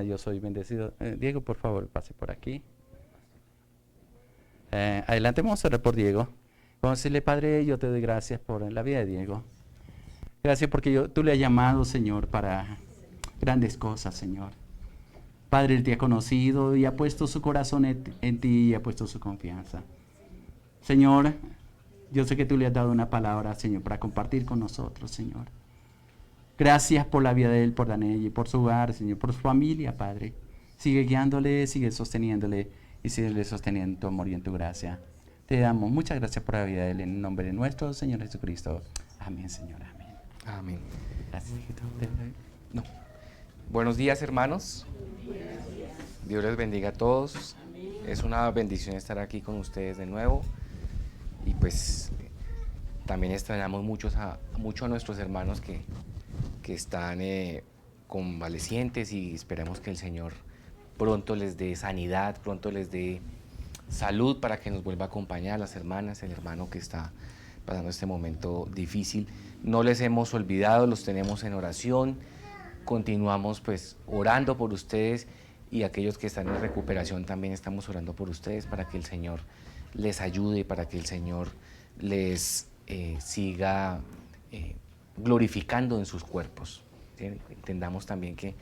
Yo soy bendecido. Diego, por favor, pase por aquí. Adelante, vamos a orar por Diego. Vamos a decirle, Padre, yo te doy gracias por la vida de Diego. Gracias porque tú le has llamado, Señor, para grandes cosas, Señor. Padre, Él te ha conocido y ha puesto su corazón en ti y ha puesto su confianza. Señor, yo sé que tú le has dado una palabra, Señor, para compartir con nosotros, Señor. Gracias por la vida de él, por Daniel y por su hogar, Señor, por su familia, Padre. Sigue guiándole, sigue sosteniéndole y sigue sosteniendo en tu amor y en tu gracia. Te damos muchas gracias por la vida de él en el nombre de nuestro Señor Jesucristo. Amén, Señor, amén. Amén. Gracias, hijito. No. Buenos días, hermanos. Dios les bendiga a todos. Es una bendición estar aquí con ustedes de nuevo. Y pues también extrañamos mucho a nuestros hermanos que están convalecientes, y esperamos que el Señor pronto les dé sanidad, pronto les dé salud para que nos vuelva a acompañar, las hermanas, el hermano que está pasando este momento difícil. No les hemos olvidado, los tenemos en oración, continuamos pues orando por ustedes, y aquellos que están en recuperación también estamos orando por ustedes para que el Señor les ayude, para que el Señor les siga glorificando en sus cuerpos. ¿Sí? Entendamos también que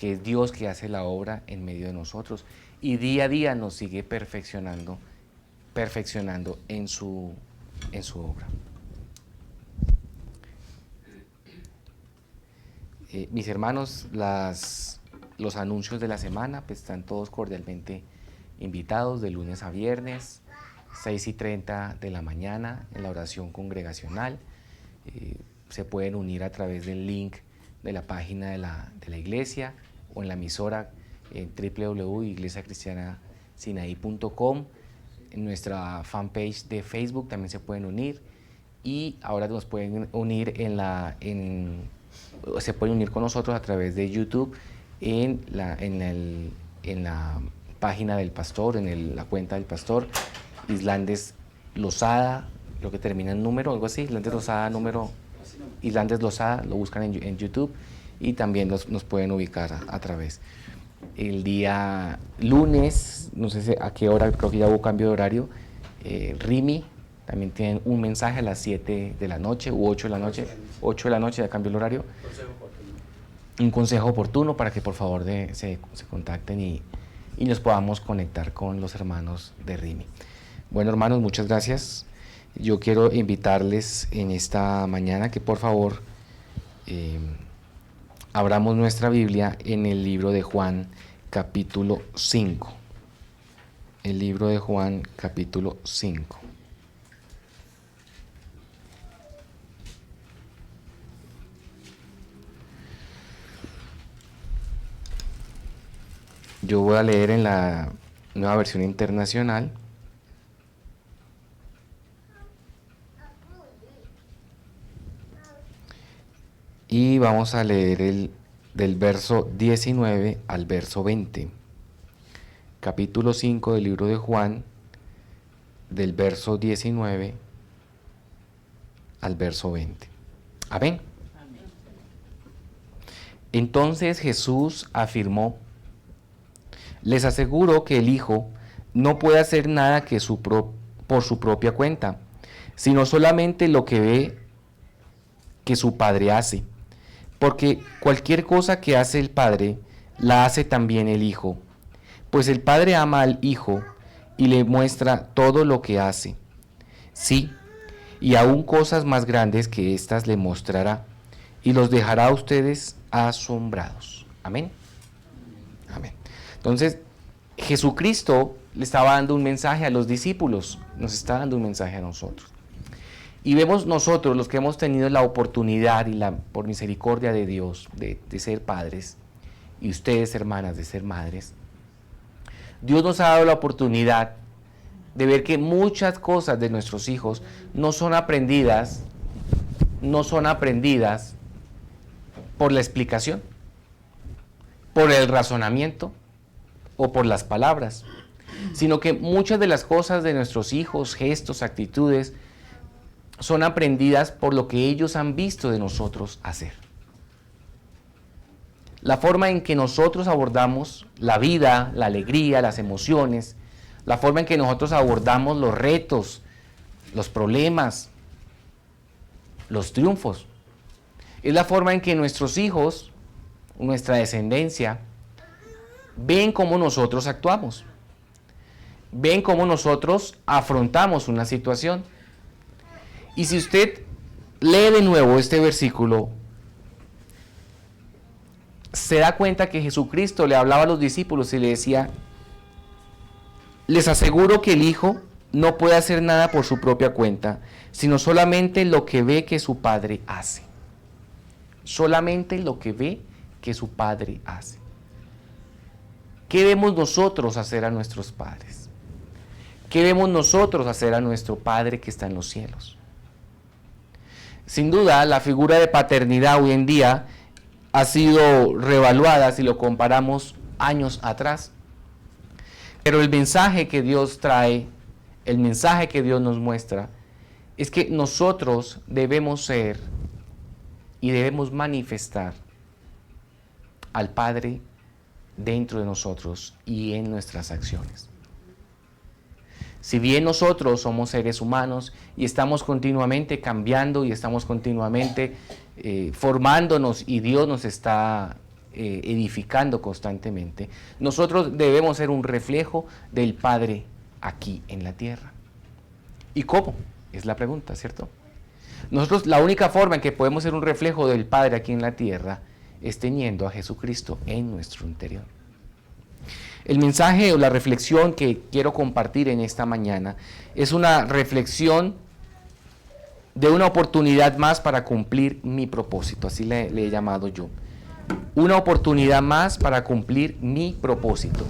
es Dios que hace la obra en medio de nosotros y día a día nos sigue perfeccionando en su obra. Mis hermanos, los anuncios de la semana pues están todos cordialmente invitados de lunes a viernes, 6:30 de la mañana en la oración congregacional. Se pueden unir a través del link de la página de la iglesia o en la emisora en www.iglesiacristianasinaí.com. En nuestra fanpage de Facebook también se pueden unir, y ahora nos pueden unir se pueden unir con nosotros a través de YouTube en la página del pastor, la cuenta del pastor Islandes Lozada, lo que termina en número, algo así, Islandes Lozada número. Islandes Lozada, lo buscan en YouTube, y también nos pueden ubicar a través. El día lunes, no sé a qué hora, creo que ya hubo cambio de horario, Rimi también tienen un mensaje a las 7 de la noche u 8 de la noche, 8 de la noche ya cambió el horario. Un consejo oportuno para que por favor se contacten y nos podamos conectar con los hermanos de Rimi. Bueno, hermanos, muchas gracias. Yo quiero invitarles en esta mañana que por favor abramos nuestra Biblia en el libro de Juan capítulo 5. El libro de Juan capítulo 5. Yo voy a leer en la Nueva Versión Internacional. Y vamos a leer del verso 19 al verso 20. Capítulo 5 del libro de Juan, del verso 19 al verso 20. Amén. Entonces Jesús afirmó: les aseguro que el Hijo no puede hacer nada por su propia cuenta, sino solamente lo que ve que su Padre hace. Porque cualquier cosa que hace el Padre, la hace también el Hijo. Pues el Padre ama al Hijo y le muestra todo lo que hace. Sí, y aún cosas más grandes que éstas le mostrará, y los dejará a ustedes asombrados. Amén. Amén. Entonces, Jesucristo le estaba dando un mensaje a los discípulos, nos está dando un mensaje a nosotros. Y vemos nosotros, los que hemos tenido la oportunidad y por misericordia de Dios de ser padres, y ustedes, hermanas, de ser madres, Dios nos ha dado la oportunidad de ver que muchas cosas de nuestros hijos no son aprendidas por la explicación, por el razonamiento o por las palabras, sino que muchas de las cosas de nuestros hijos, gestos, actitudes, son aprendidas por lo que ellos han visto de nosotros hacer. la forma en que nosotros abordamos la vida, la alegría, las emociones, la forma en que nosotros abordamos los retos, los problemas, los triunfos. Es la forma en que nuestros hijos, nuestra descendencia, ven cómo nosotros actuamos. Ven cómo nosotros afrontamos una situación. Y si usted lee de nuevo este versículo, se da cuenta que Jesucristo le hablaba a los discípulos y le decía: les aseguro que el Hijo no puede hacer nada por su propia cuenta, sino solamente lo que ve que su Padre hace. Solamente lo que ve que su Padre hace. ¿Qué vemos nosotros hacer a nuestros padres? ¿Qué vemos nosotros hacer a nuestro Padre que está en los cielos? Sin duda, la figura de paternidad hoy en día ha sido revaluada si lo comparamos años atrás. Pero el mensaje que Dios trae, el mensaje que Dios nos muestra, es que nosotros debemos ser y debemos manifestar al Padre dentro de nosotros y en nuestras acciones. Si bien nosotros somos seres humanos y estamos continuamente cambiando y estamos continuamente formándonos y Dios nos está edificando constantemente, nosotros debemos ser un reflejo del Padre aquí en la tierra. ¿Y cómo? Es la pregunta, ¿cierto? Nosotros, la única forma en que podemos ser un reflejo del Padre aquí en la tierra es teniendo a Jesucristo en nuestro interior. El mensaje o la reflexión que quiero compartir en esta mañana es una reflexión de una oportunidad más para cumplir mi propósito, así le he llamado yo. Una oportunidad más para cumplir mi propósito.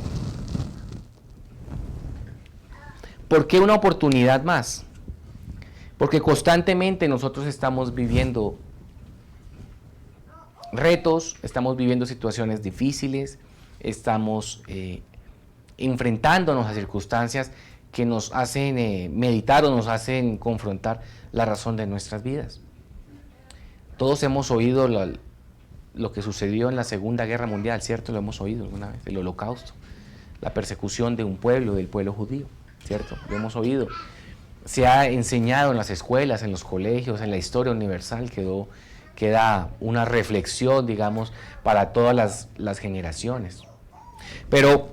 ¿Por qué una oportunidad más? Porque constantemente nosotros estamos viviendo retos, estamos viviendo situaciones difíciles, estamos enfrentándonos a circunstancias que nos hacen meditar o nos hacen confrontar la razón de nuestras vidas. Todos hemos oído lo que sucedió en la Segunda Guerra Mundial, ¿cierto? Lo hemos oído alguna vez, el Holocausto, la persecución de un pueblo, del pueblo judío, ¿cierto? Lo hemos oído. Se ha enseñado en las escuelas, en los colegios, en la historia universal, queda una reflexión, digamos, para todas las generaciones. Pero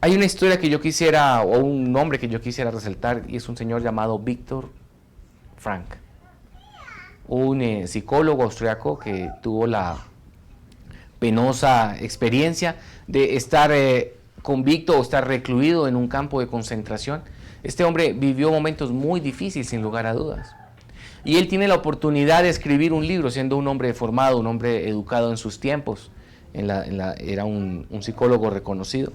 hay una historia que yo quisiera, o un nombre que yo quisiera resaltar, y es un señor llamado Viktor Frankl, un psicólogo austriaco que tuvo la penosa experiencia de estar convicto o estar recluido en un campo de concentración. Este hombre vivió momentos muy difíciles, sin lugar a dudas. Y él tiene la oportunidad de escribir un libro, siendo un hombre formado, un hombre educado en sus tiempos. Era un psicólogo reconocido.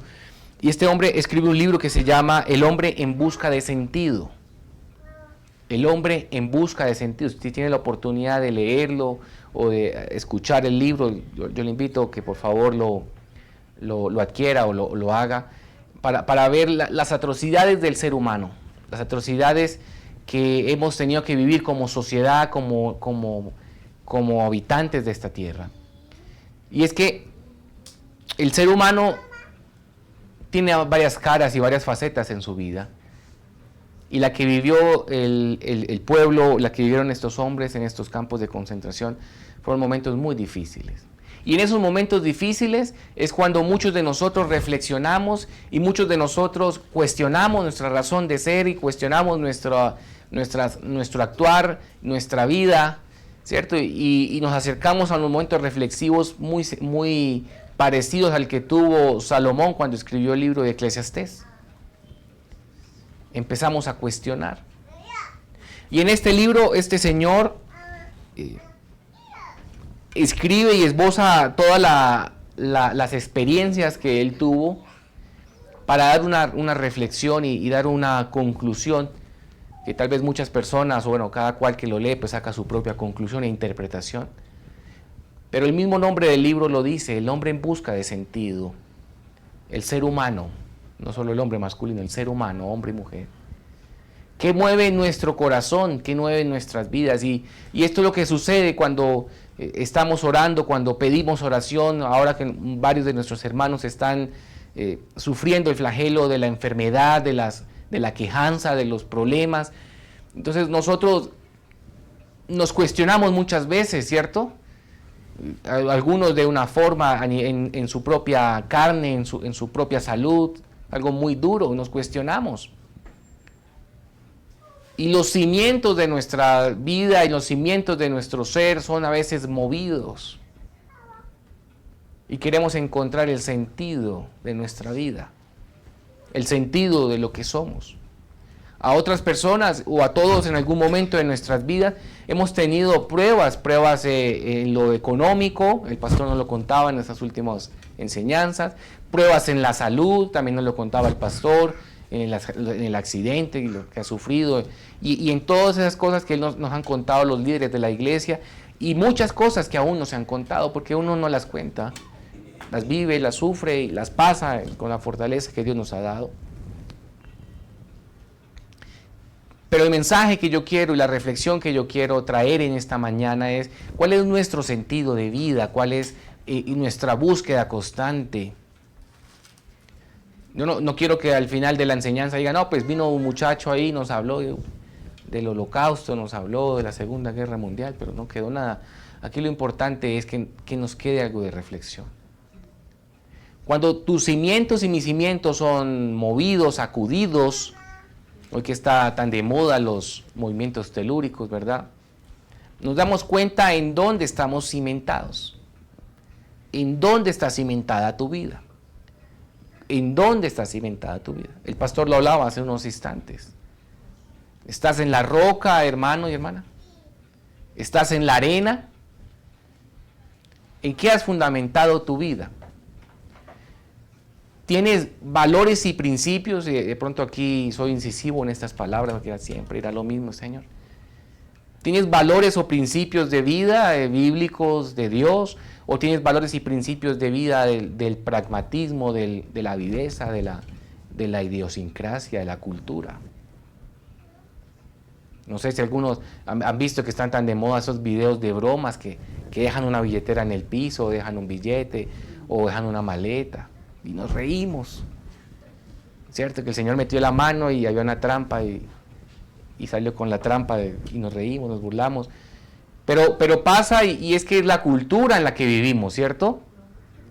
Y este hombre escribe un libro que se llama El hombre en busca de sentido. El hombre en busca de sentido. Si usted tiene la oportunidad de leerlo o de escuchar el libro, yo le invito a que por favor lo adquiera o lo haga para ver las atrocidades del ser humano, las atrocidades que hemos tenido que vivir como sociedad, como habitantes de esta tierra. Y es que el ser humano tiene varias caras y varias facetas en su vida. Y la que vivió el pueblo, la que vivieron estos hombres en estos campos de concentración, fueron momentos muy difíciles. Y en esos momentos difíciles es cuando muchos de nosotros reflexionamos y muchos de nosotros cuestionamos nuestra razón de ser y cuestionamos nuestro actuar, nuestra vida, ¿cierto? Y nos acercamos a unos momentos reflexivos muy parecidos al que tuvo Salomón cuando escribió el libro de Eclesiastés. Empezamos a cuestionar. Y en este libro, este señor escribe y esboza todas las experiencias que él tuvo para dar una reflexión y dar una conclusión que tal vez muchas personas, o bueno, cada cual que lo lee, pues saca su propia conclusión e interpretación. Pero el mismo nombre del libro lo dice, el hombre en busca de sentido, el ser humano, no solo el hombre masculino, el ser humano, hombre y mujer, ¿Qué mueve nuestro corazón? ¿Qué mueve nuestras vidas? Y esto es lo que sucede cuando estamos orando, cuando pedimos oración, ahora que varios de nuestros hermanos están sufriendo el flagelo de la enfermedad, de la quejanza, de los problemas. Entonces nosotros nos cuestionamos muchas veces, ¿cierto? Algunos de una forma en su propia carne, en su propia salud, algo muy duro, nos cuestionamos. Y los cimientos de nuestra vida y los cimientos de nuestro ser son a veces movidos. Y queremos encontrar el sentido de nuestra vida, el sentido de lo que somos. A otras personas o a todos en algún momento de nuestras vidas hemos tenido pruebas en lo económico, el pastor nos lo contaba en nuestras últimas enseñanzas, pruebas en la salud, también nos lo contaba el pastor, en el accidente y lo que ha sufrido, y en todas esas cosas que nos han contado los líderes de la iglesia, y muchas cosas que aún no se han contado, porque uno no las cuenta, las vive, las sufre y las pasa con la fortaleza que Dios nos ha dado. Pero el mensaje que yo quiero y la reflexión que yo quiero traer en esta mañana es cuál es nuestro sentido de vida, cuál es nuestra búsqueda constante. Yo no quiero que al final de la enseñanza digan, no, pues vino un muchacho ahí, nos habló del Holocausto, nos habló de la Segunda Guerra Mundial, pero no quedó nada. Aquí lo importante es que nos quede algo de reflexión. Cuando tus cimientos y mis cimientos son movidos, sacudidos, hoy que está tan de moda los movimientos telúricos, ¿verdad? Nos damos cuenta en dónde estamos cimentados. ¿En dónde está cimentada tu vida? ¿En dónde está cimentada tu vida? El pastor lo hablaba hace unos instantes. ¿Estás en la roca, hermano y hermana? ¿Estás en la arena? ¿En qué has fundamentado tu vida? ¿Tienes valores y principios? Y de pronto aquí soy incisivo en estas palabras, porque siempre irá lo mismo, Señor. ¿Tienes valores o principios de vida bíblicos de Dios? ¿O tienes valores y principios de vida del pragmatismo, de la viveza, de la idiosincrasia, de la cultura? No sé si algunos han visto que están tan de moda esos videos de bromas que dejan una billetera en el piso, o dejan un billete, o dejan una maleta. Y nos reímos. ¿Cierto? Que el Señor metió la mano y había una trampa y salió con la trampa y nos reímos, nos burlamos. Pero pasa y es que es la cultura en la que vivimos, ¿cierto?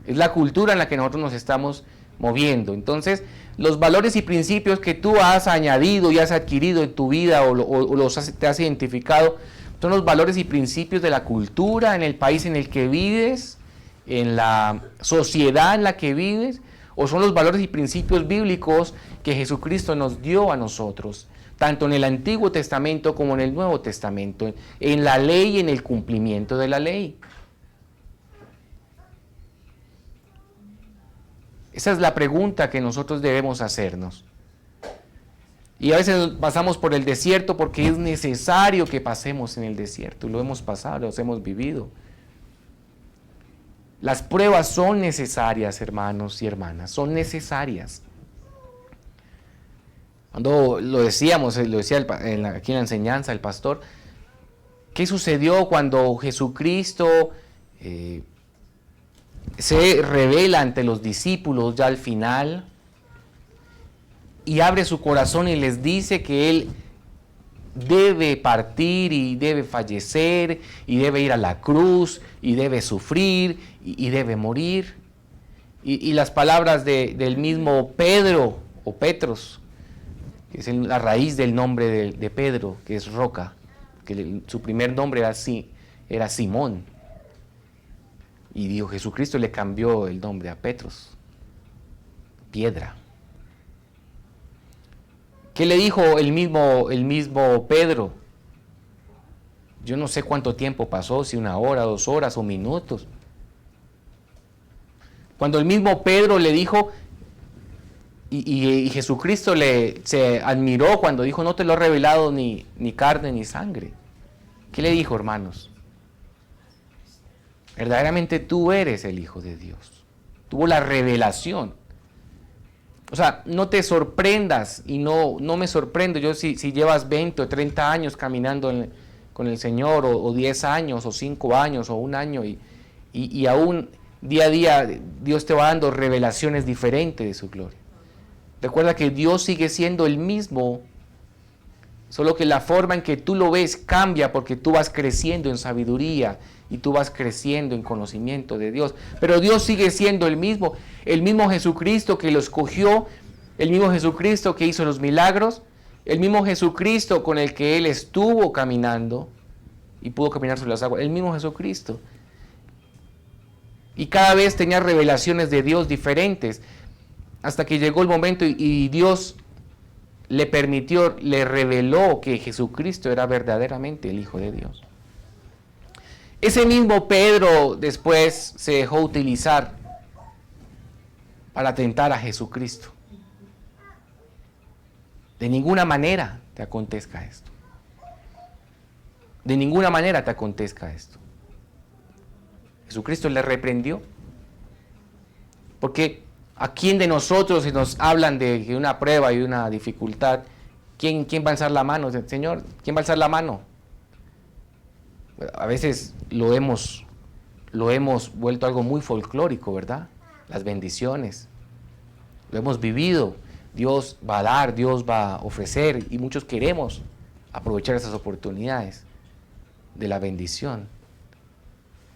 Es la cultura en la que nosotros nos estamos moviendo. Entonces, los valores y principios que tú has añadido y has adquirido en tu vida te has identificado, son los valores y principios de la cultura en el país en el que vives, en la sociedad en la que vives, o son los valores y principios bíblicos que Jesucristo nos dio a nosotros, tanto en el Antiguo Testamento como en el Nuevo Testamento, en la ley y en el cumplimiento de la ley. Esa es la pregunta que nosotros debemos hacernos. Y a veces pasamos por el desierto porque es necesario que pasemos en el desierto. Lo hemos pasado, lo hemos vivido. Las pruebas son necesarias, hermanos y hermanas, son necesarias. Cuando lo decía aquí en la enseñanza el pastor, ¿qué sucedió cuando Jesucristo se revela ante los discípulos ya al final y abre su corazón y les dice que Él debe partir y debe fallecer y debe ir a la cruz y debe sufrir y debe morir? Y las palabras del mismo Pedro o Petros, que es la raíz del nombre de Pedro, que es roca, que su primer nombre era Simón. Y dijo, Jesucristo le cambió el nombre a Petros, piedra. ¿Qué le dijo el mismo Pedro? Yo no sé cuánto tiempo pasó, si 1 hora, 2 horas o minutos. Cuando el mismo Pedro le dijo, y Jesucristo se admiró cuando dijo, no te lo he revelado ni carne ni sangre. ¿Qué le dijo, hermanos? Verdaderamente tú eres el Hijo de Dios. Tuvo la revelación. O sea, no te sorprendas, y no me sorprendo yo si llevas 20 o 30 años caminando con el Señor, o 10 años, o 5 años, o 1 año, y aún día a día Dios te va dando revelaciones diferentes de su gloria. Recuerda que Dios sigue siendo el mismo, solo que la forma en que tú lo ves cambia porque tú vas creciendo en sabiduría y tú vas creciendo en conocimiento de Dios. Pero Dios sigue siendo el mismo Jesucristo que lo escogió, el mismo Jesucristo que hizo los milagros, el mismo Jesucristo con el que Él estuvo caminando y pudo caminar sobre las aguas, el mismo Jesucristo. Y cada vez tenía revelaciones de Dios diferentes, hasta que llegó el momento y Dios le permitió, le reveló que Jesucristo era verdaderamente el Hijo de Dios. Ese mismo Pedro después se dejó utilizar para tentar a Jesucristo. De ninguna manera te acontezca esto. De ninguna manera te acontezca esto. Jesucristo le reprendió. Porque ¿a quién de nosotros, si nos hablan de una prueba y una dificultad, ¿quién va a alzar la mano? Señor, ¿quién va a alzar la mano? A veces lo hemos vuelto algo muy folclórico, ¿verdad? Las bendiciones. Lo hemos vivido. Dios va a dar, Dios va a ofrecer, y muchos queremos aprovechar esas oportunidades de la bendición.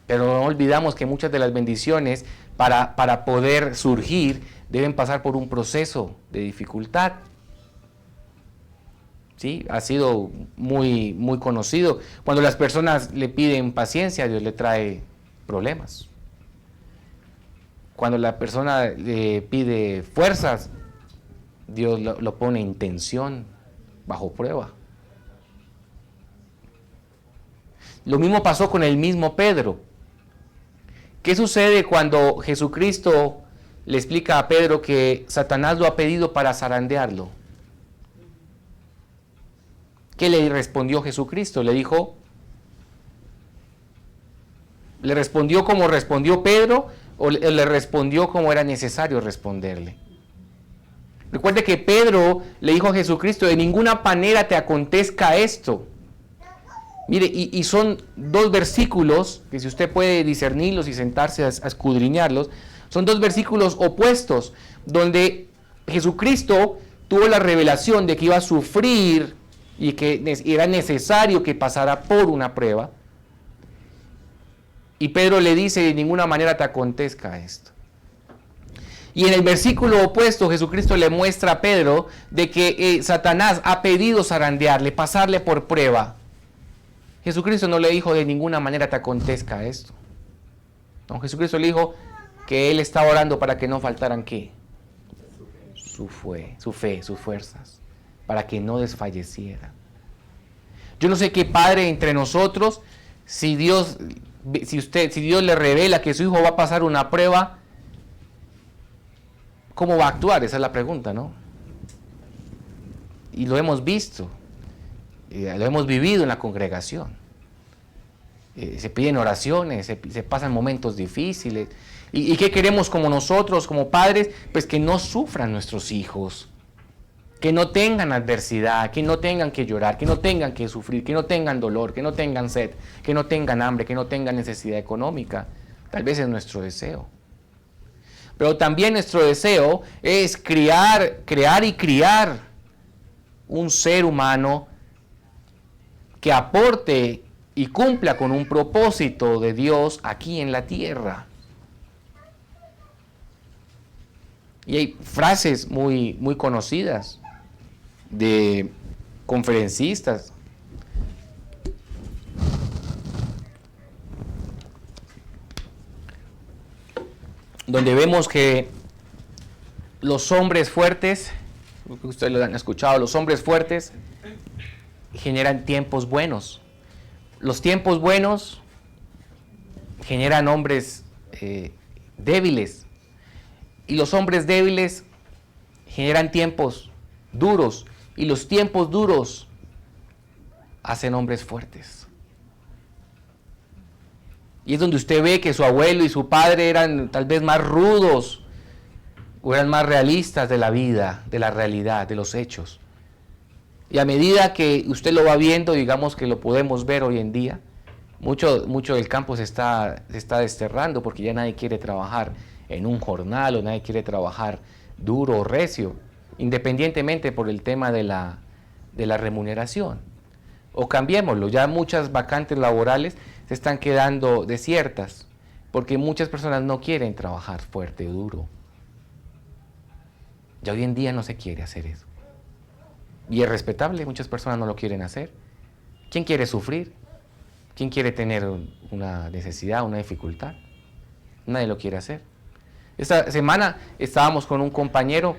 Pero no olvidamos que muchas de las bendiciones, para poder surgir, deben pasar por un proceso de dificultad. ¿Sí? Ha sido muy, muy conocido. Cuando las personas le piden paciencia, Dios le trae problemas. Cuando la persona le pide fuerzas, Dios lo pone en tensión, bajo prueba. Lo mismo pasó con el mismo Pedro. ¿Qué sucede cuando Jesucristo le explica a Pedro que Satanás lo ha pedido para zarandearlo? ¿Qué le respondió Jesucristo? ¿Le respondió como respondió Pedro, o le respondió como era necesario responderle? Recuerde que Pedro le dijo a Jesucristo: de ninguna manera te acontezca esto. Mire, y son 2 versículos que, si usted puede discernirlos y sentarse a escudriñarlos, son 2 versículos opuestos, donde Jesucristo tuvo la revelación de que iba a sufrir y que era necesario que pasara por una prueba. Y Pedro le dice: de ninguna manera te acontezca esto. Y en el versículo opuesto, Jesucristo le muestra a Pedro de que Satanás ha pedido zarandearle, pasarle por prueba. Jesucristo no le dijo: de ninguna manera te acontezca esto. No, Jesucristo le dijo que Él estaba orando para que no faltaran ¿qué? Su fe, sus fuerzas, para que no desfalleciera. Yo no sé qué padre entre nosotros, si Dios le revela que su hijo va a pasar una prueba, ¿cómo va a actuar? Esa es la pregunta, ¿no? Y lo hemos visto, lo hemos vivido en la congregación. Se piden oraciones, se pasan momentos difíciles. ¿Y qué queremos como nosotros, como padres? Pues que no sufran nuestros hijos, que no tengan adversidad, que no tengan que llorar, que no tengan que sufrir, que no tengan dolor, que no tengan sed, que no tengan hambre, que no tengan necesidad económica. Tal vez es nuestro deseo. Pero también nuestro deseo es crear y criar un ser humano que aporte y cumpla con un propósito de Dios aquí en la tierra. Y hay frases muy, muy conocidas de conferencistas donde vemos que los hombres fuertes, ustedes lo han escuchado, los hombres fuertes generan tiempos buenos. Los tiempos buenos generan hombres débiles, y los hombres débiles generan tiempos duros, y los tiempos duros hacen hombres fuertes. Y es donde usted ve que su abuelo y su padre eran tal vez más rudos, o eran más realistas de la vida, de la realidad, de los hechos. Y a medida que usted lo va viendo, digamos que lo podemos ver hoy en día, mucho del campo se está desterrando porque ya nadie quiere trabajar en un jornal o nadie quiere trabajar duro o recio, independientemente por el tema de la remuneración. O cambiémoslo, ya muchas vacantes laborales se están quedando desiertas porque muchas personas no quieren trabajar fuerte o duro. Ya hoy en día no se quiere hacer eso. Y es respetable, muchas personas no lo quieren hacer. ¿Quién quiere sufrir? ¿Quién quiere tener una necesidad, una dificultad? Nadie lo quiere hacer. Esta semana estábamos con un compañero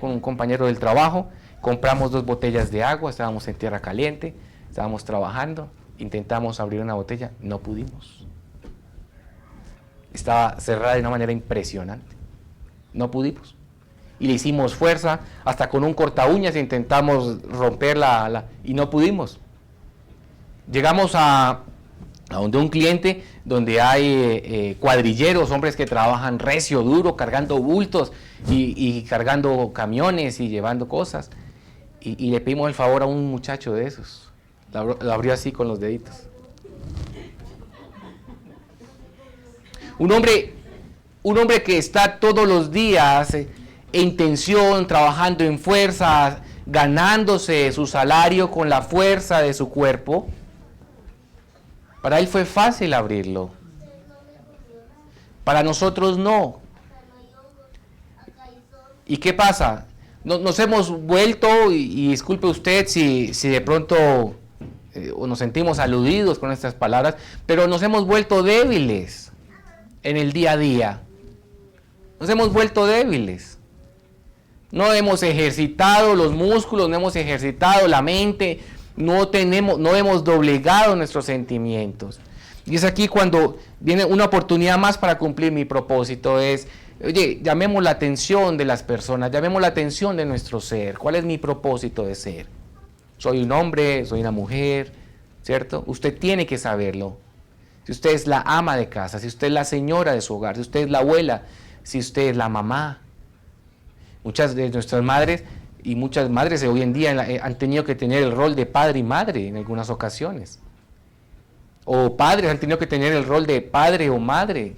del trabajo, compramos 2 botellas de agua, estábamos en tierra caliente, estábamos trabajando, intentamos abrir una botella, no pudimos. Estaba cerrada de una manera impresionante, no pudimos. Y le hicimos fuerza, hasta con un corta uñas intentamos romperla y no pudimos. Llegamos a donde un cliente, donde hay cuadrilleros, hombres que trabajan recio, duro, cargando bultos y cargando camiones y llevando cosas. Y le pedimos el favor a un muchacho de esos. Lo abrió así con los deditos. Un hombre que está todos los días en tensión, trabajando en fuerza, ganándose su salario con la fuerza de su cuerpo. Para él fue fácil abrirlo. Para nosotros no. ¿Y qué pasa? Nos hemos vuelto, y disculpe usted si de pronto nos sentimos aludidos con estas palabras, pero nos hemos vuelto débiles en el día a día. Nos hemos vuelto débiles. No hemos ejercitado los músculos, no hemos ejercitado la mente, no hemos doblegado nuestros sentimientos. Y es aquí cuando viene una oportunidad más para cumplir mi propósito. Oye, llamemos la atención de las personas, llamemos la atención de nuestro ser. ¿Cuál es mi propósito de ser? Soy un hombre, soy una mujer, ¿cierto? Usted tiene que saberlo. Si usted es la ama de casa, si usted es la señora de su hogar, si usted es la abuela, si usted es la mamá. Muchas de nuestras madres y muchas madres hoy en día han tenido que tener el rol de padre y madre en algunas ocasiones. O padres han tenido que tener el rol de padre o madre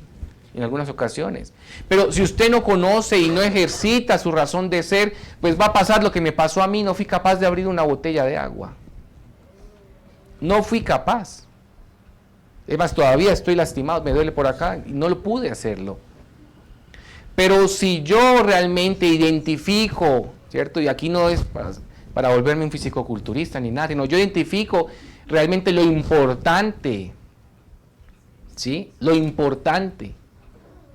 en algunas ocasiones. Pero si usted no conoce y no ejercita su razón de ser, pues va a pasar lo que me pasó a mí. No fui capaz de abrir una botella de agua. No fui capaz. Es más, todavía estoy lastimado, me duele por acá y no lo pude hacerlo. Pero si yo realmente identifico, ¿cierto? Y aquí no es para volverme un fisicoculturista ni nada, sino yo identifico realmente lo importante, ¿sí? Lo importante.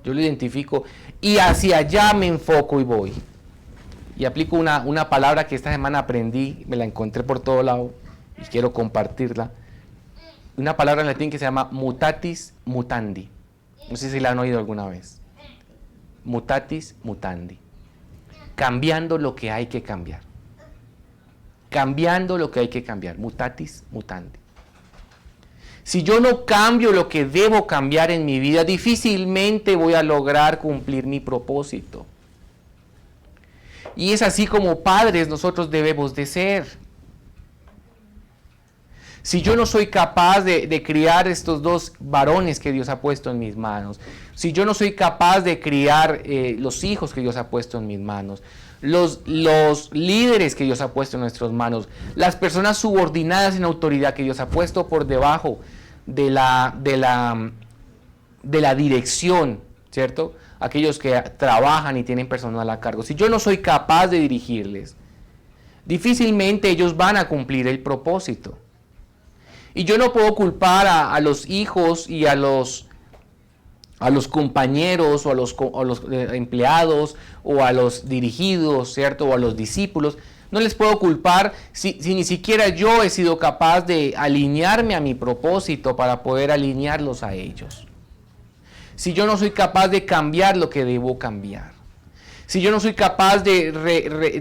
Yo lo identifico y hacia allá me enfoco y voy. Y aplico una palabra que esta semana aprendí, me la encontré por todo lado y quiero compartirla. Una palabra en latín que se llama mutatis mutandi. No sé si la han oído alguna vez. Mutatis mutandi. Cambiando lo que hay que cambiar. Cambiando lo que hay que cambiar. Mutatis mutandi. Si yo no cambio lo que debo cambiar en mi vida, difícilmente voy a lograr cumplir mi propósito. Y es así como padres nosotros debemos de ser. Si yo no soy capaz de criar estos 2 varones que Dios ha puesto en mis manos, si yo no soy capaz de criar los hijos que Dios ha puesto en mis manos, los líderes que Dios ha puesto en nuestras manos, las personas subordinadas en autoridad que Dios ha puesto por debajo de la dirección, ¿cierto? Aquellos que trabajan y tienen personal a cargo. Si yo no soy capaz de dirigirles, difícilmente ellos van a cumplir el propósito. Y yo no puedo culpar a los hijos y a los compañeros o a los empleados o a los dirigidos, ¿cierto? O a los discípulos. No les puedo culpar si ni siquiera yo he sido capaz de alinearme a mi propósito para poder alinearlos a ellos. Si yo no soy capaz de cambiar lo que debo cambiar. Si yo no soy capaz de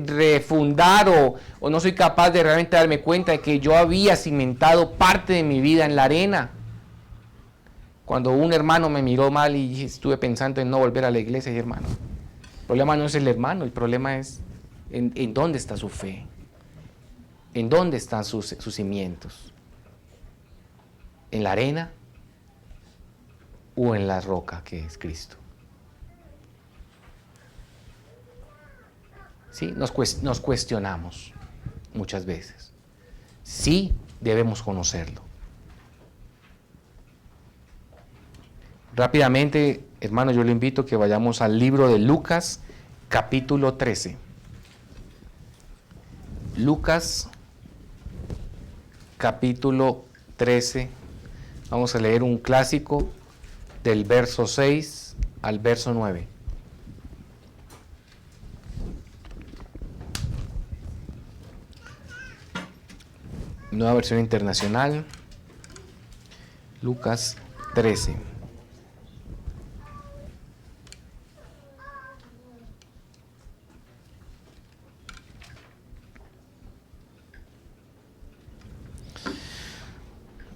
refundar o no soy capaz de realmente darme cuenta de que yo había cimentado parte de mi vida en la arena. Cuando un hermano me miró mal y estuve pensando en no volver a la iglesia, y hermano, El problema no es el hermano, el problema es en dónde está su fe, en dónde están sus cimientos, en la arena o en la roca que es Cristo. ¿Sí? Nos cuestionamos muchas veces. Sí, debemos conocerlo. Rápidamente, hermano, yo le invito a que vayamos al libro de Lucas, capítulo 13. Lucas, capítulo 13. Vamos a leer un clásico del verso 6 al verso 9. Nueva versión internacional. Lucas 13.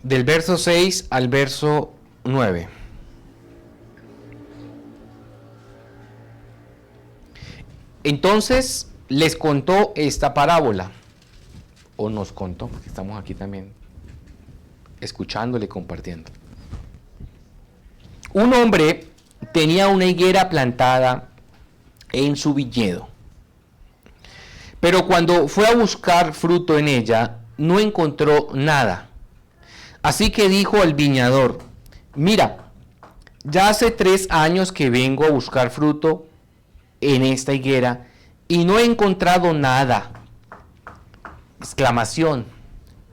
Del verso 6 al verso 9. Entonces les contó esta parábola, o nos contó, porque estamos aquí también escuchándole y compartiendo. Un hombre tenía una higuera plantada en su viñedo, pero cuando fue a buscar fruto en ella, no encontró nada. Así que dijo al viñador: mira, ya hace 3 años que vengo a buscar fruto en esta higuera y no he encontrado nada. Exclamación: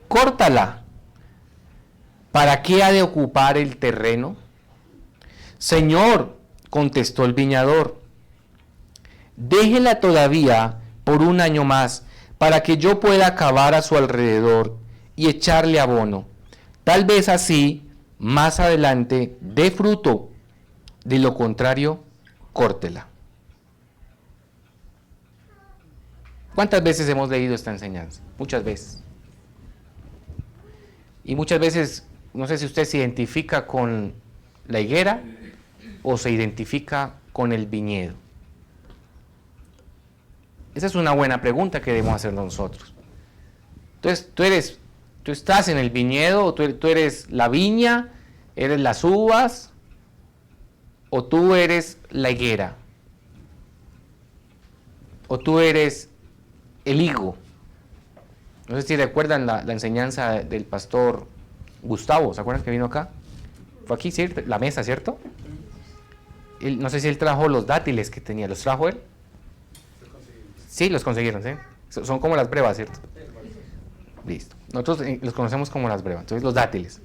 córtala. ¿Para qué ha de ocupar el terreno? Señor, contestó el viñador, déjela todavía por 1 año más, para que yo pueda cavar a su alrededor y echarle abono. Tal vez así, más adelante, dé fruto. De lo contrario, córtela. ¿Cuántas veces hemos leído esta enseñanza? Muchas veces. Y muchas veces, no sé si usted se identifica con la higuera o se identifica con el viñedo. Esa es una buena pregunta que debemos hacer nosotros. Entonces, tú estás en el viñedo, o tú eres la viña, eres las uvas, o tú eres la higuera, o tú eres el higo. No sé si recuerdan la enseñanza del pastor Gustavo, ¿se acuerdan que vino acá? Fue aquí, ¿cierto? La mesa, ¿cierto? No sé si él trajo los dátiles que tenía, ¿los trajo él? Sí, los consiguieron, ¿sí? Son como las brevas, ¿cierto? Listo. Nosotros los conocemos como las brevas, entonces los dátiles.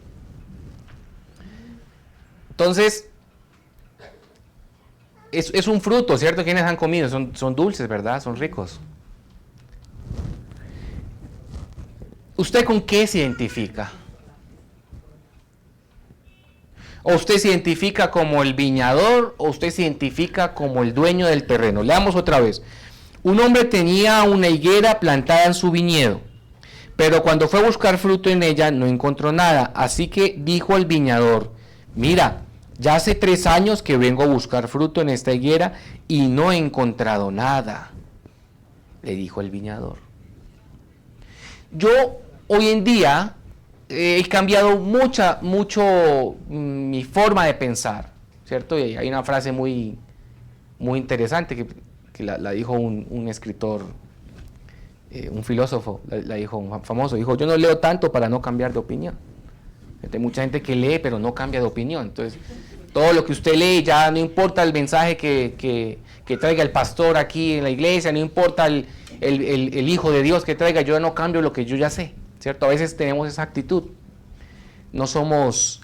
Entonces, es un fruto, ¿cierto? ¿Quiénes han comido? Son dulces, ¿verdad? Son ricos. ¿Usted con qué se identifica? ¿O usted se identifica como el viñador o usted se identifica como el dueño del terreno? Leamos otra vez. Un hombre tenía una higuera plantada en su viñedo, pero cuando fue a buscar fruto en ella no encontró nada. Así que dijo al viñador: mira, ya hace 3 años que vengo a buscar fruto en esta higuera y no he encontrado nada. Le dijo el viñador. Yo hoy en día he cambiado mucho mi forma de pensar, ¿cierto? Y hay una frase muy interesante que la dijo un escritor, un filósofo, la dijo un famoso, dijo: yo no leo tanto para no cambiar de opinión. Hay mucha gente que lee pero no cambia de opinión. Entonces, todo lo que usted lee, ya no importa el mensaje que traiga el pastor aquí en la iglesia, no importa el Hijo de Dios que traiga, yo no cambio lo que yo ya sé, ¿cierto? A veces tenemos esa actitud. No somos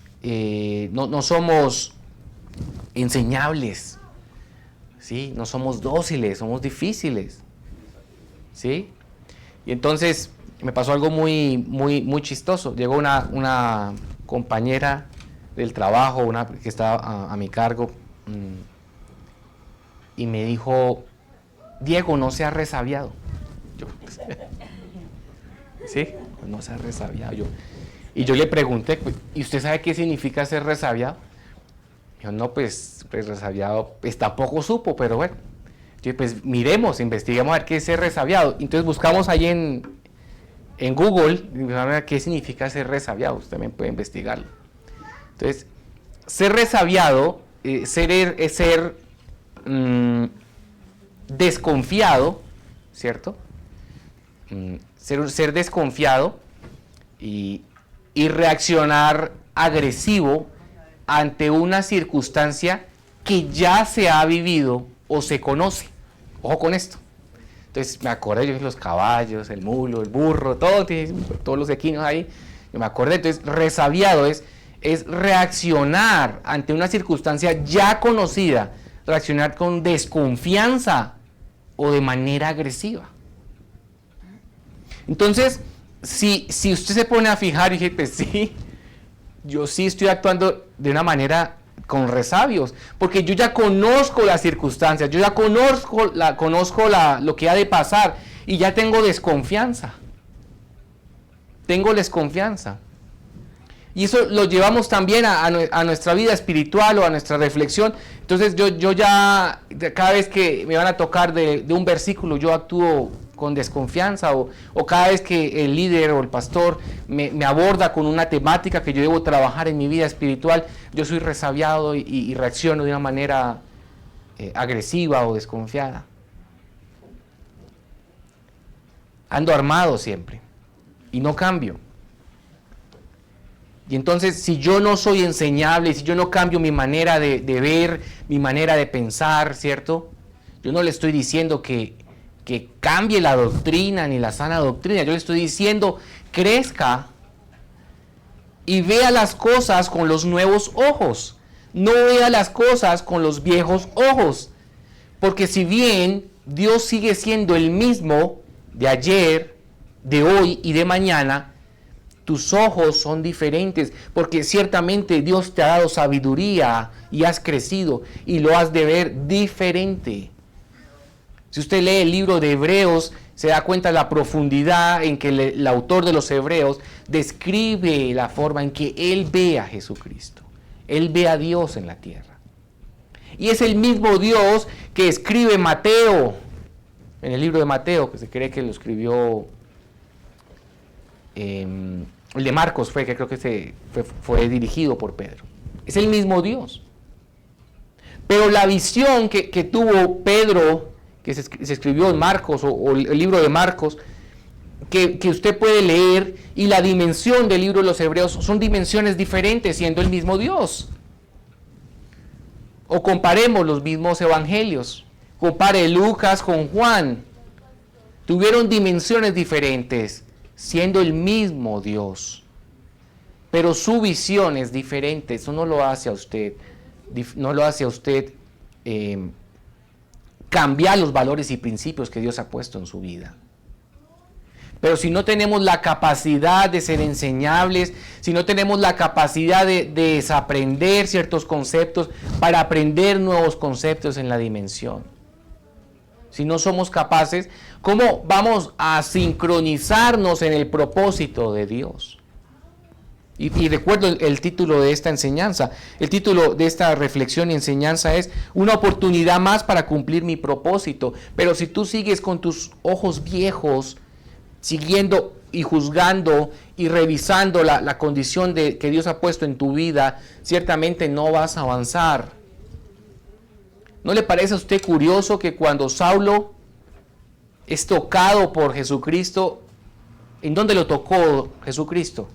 enseñables, ¿sí? No somos dóciles, somos difíciles, ¿sí? Y entonces me pasó algo muy chistoso. Llegó una compañera del trabajo, que estaba a mi cargo, y me dijo: Diego, no se ha resabiado. ¿Sí? No se ha resabiado. Y yo le pregunté: ¿y usted sabe qué significa ser resabiado? Me dijo: no, pues resabiado, pues tampoco supo, pero bueno. Yo, pues miremos, investiguemos a ver qué es ser resabiado. Entonces buscamos ahí en Google, a ver qué significa ser resabiado. Usted también puede investigarlo. Entonces, ser resabiado es ser desconfiado, ¿cierto? Ser desconfiado y reaccionar agresivo ante una circunstancia que ya se ha vivido o se conoce. Ojo con esto. Entonces me acordé yo de los caballos, el mulo, el burro, todos los equinos ahí. Yo me acordé. Entonces resabiado es reaccionar ante una circunstancia ya conocida, reaccionar con desconfianza o de manera agresiva. Entonces, si usted se pone a fijar y dice, pues sí, yo sí estoy actuando de una manera con resabios, porque yo ya conozco las circunstancias, yo ya conozco lo que ha de pasar y ya tengo desconfianza. Tengo desconfianza. Y eso lo llevamos también a nuestra vida espiritual o a nuestra reflexión. Entonces yo ya, cada vez que me van a tocar de un versículo, yo actúo con desconfianza o cada vez que el líder o el pastor me aborda con una temática que yo debo trabajar en mi vida espiritual, yo soy resabiado y reacciono de una manera agresiva o desconfiada. Ando armado siempre y no cambio. Y entonces, si yo no soy enseñable, si yo no cambio mi manera de ver, mi manera de pensar, ¿cierto? Yo no le estoy diciendo que cambie la doctrina ni la sana doctrina. Yo le estoy diciendo, crezca y vea las cosas con los nuevos ojos. No vea las cosas con los viejos ojos. Porque si bien Dios sigue siendo el mismo de ayer, de hoy y de mañana, tus ojos son diferentes, porque ciertamente Dios te ha dado sabiduría y has crecido y lo has de ver diferente. Si usted lee el libro de Hebreos, se da cuenta de la profundidad en que el autor de los Hebreos describe la forma en que él ve a Jesucristo. Él ve a Dios en la tierra. Y es el mismo Dios que escribe Mateo, en el libro de Mateo, que se cree que lo escribió... el de Marcos que creo que fue dirigido por Pedro. Es el mismo Dios. Pero la visión que tuvo Pedro, que se escribió en Marcos, o el libro de Marcos, que usted puede leer, y la dimensión del libro de los Hebreos, son dimensiones diferentes, siendo el mismo Dios. O comparemos los mismos evangelios. Compare Lucas con Juan. Tuvieron dimensiones diferentes, siendo el mismo Dios, pero su visión es diferente. Eso no lo hace a usted, cambiar los valores y principios que Dios ha puesto en su vida. Pero si no tenemos la capacidad de ser enseñables, si no tenemos la capacidad de desaprender ciertos conceptos para aprender nuevos conceptos en la dimensión, si no somos capaces, ¿cómo vamos a sincronizarnos en el propósito de Dios? Y recuerdo el título de esta enseñanza, el título de esta reflexión y enseñanza es una oportunidad más para cumplir mi propósito. Pero si tú sigues con tus ojos viejos, siguiendo y juzgando y revisando la condición que Dios ha puesto en tu vida, ciertamente no vas a avanzar. ¿No le parece a usted curioso que cuando Saulo es tocado por Jesucristo, ¿en dónde lo tocó Jesucristo?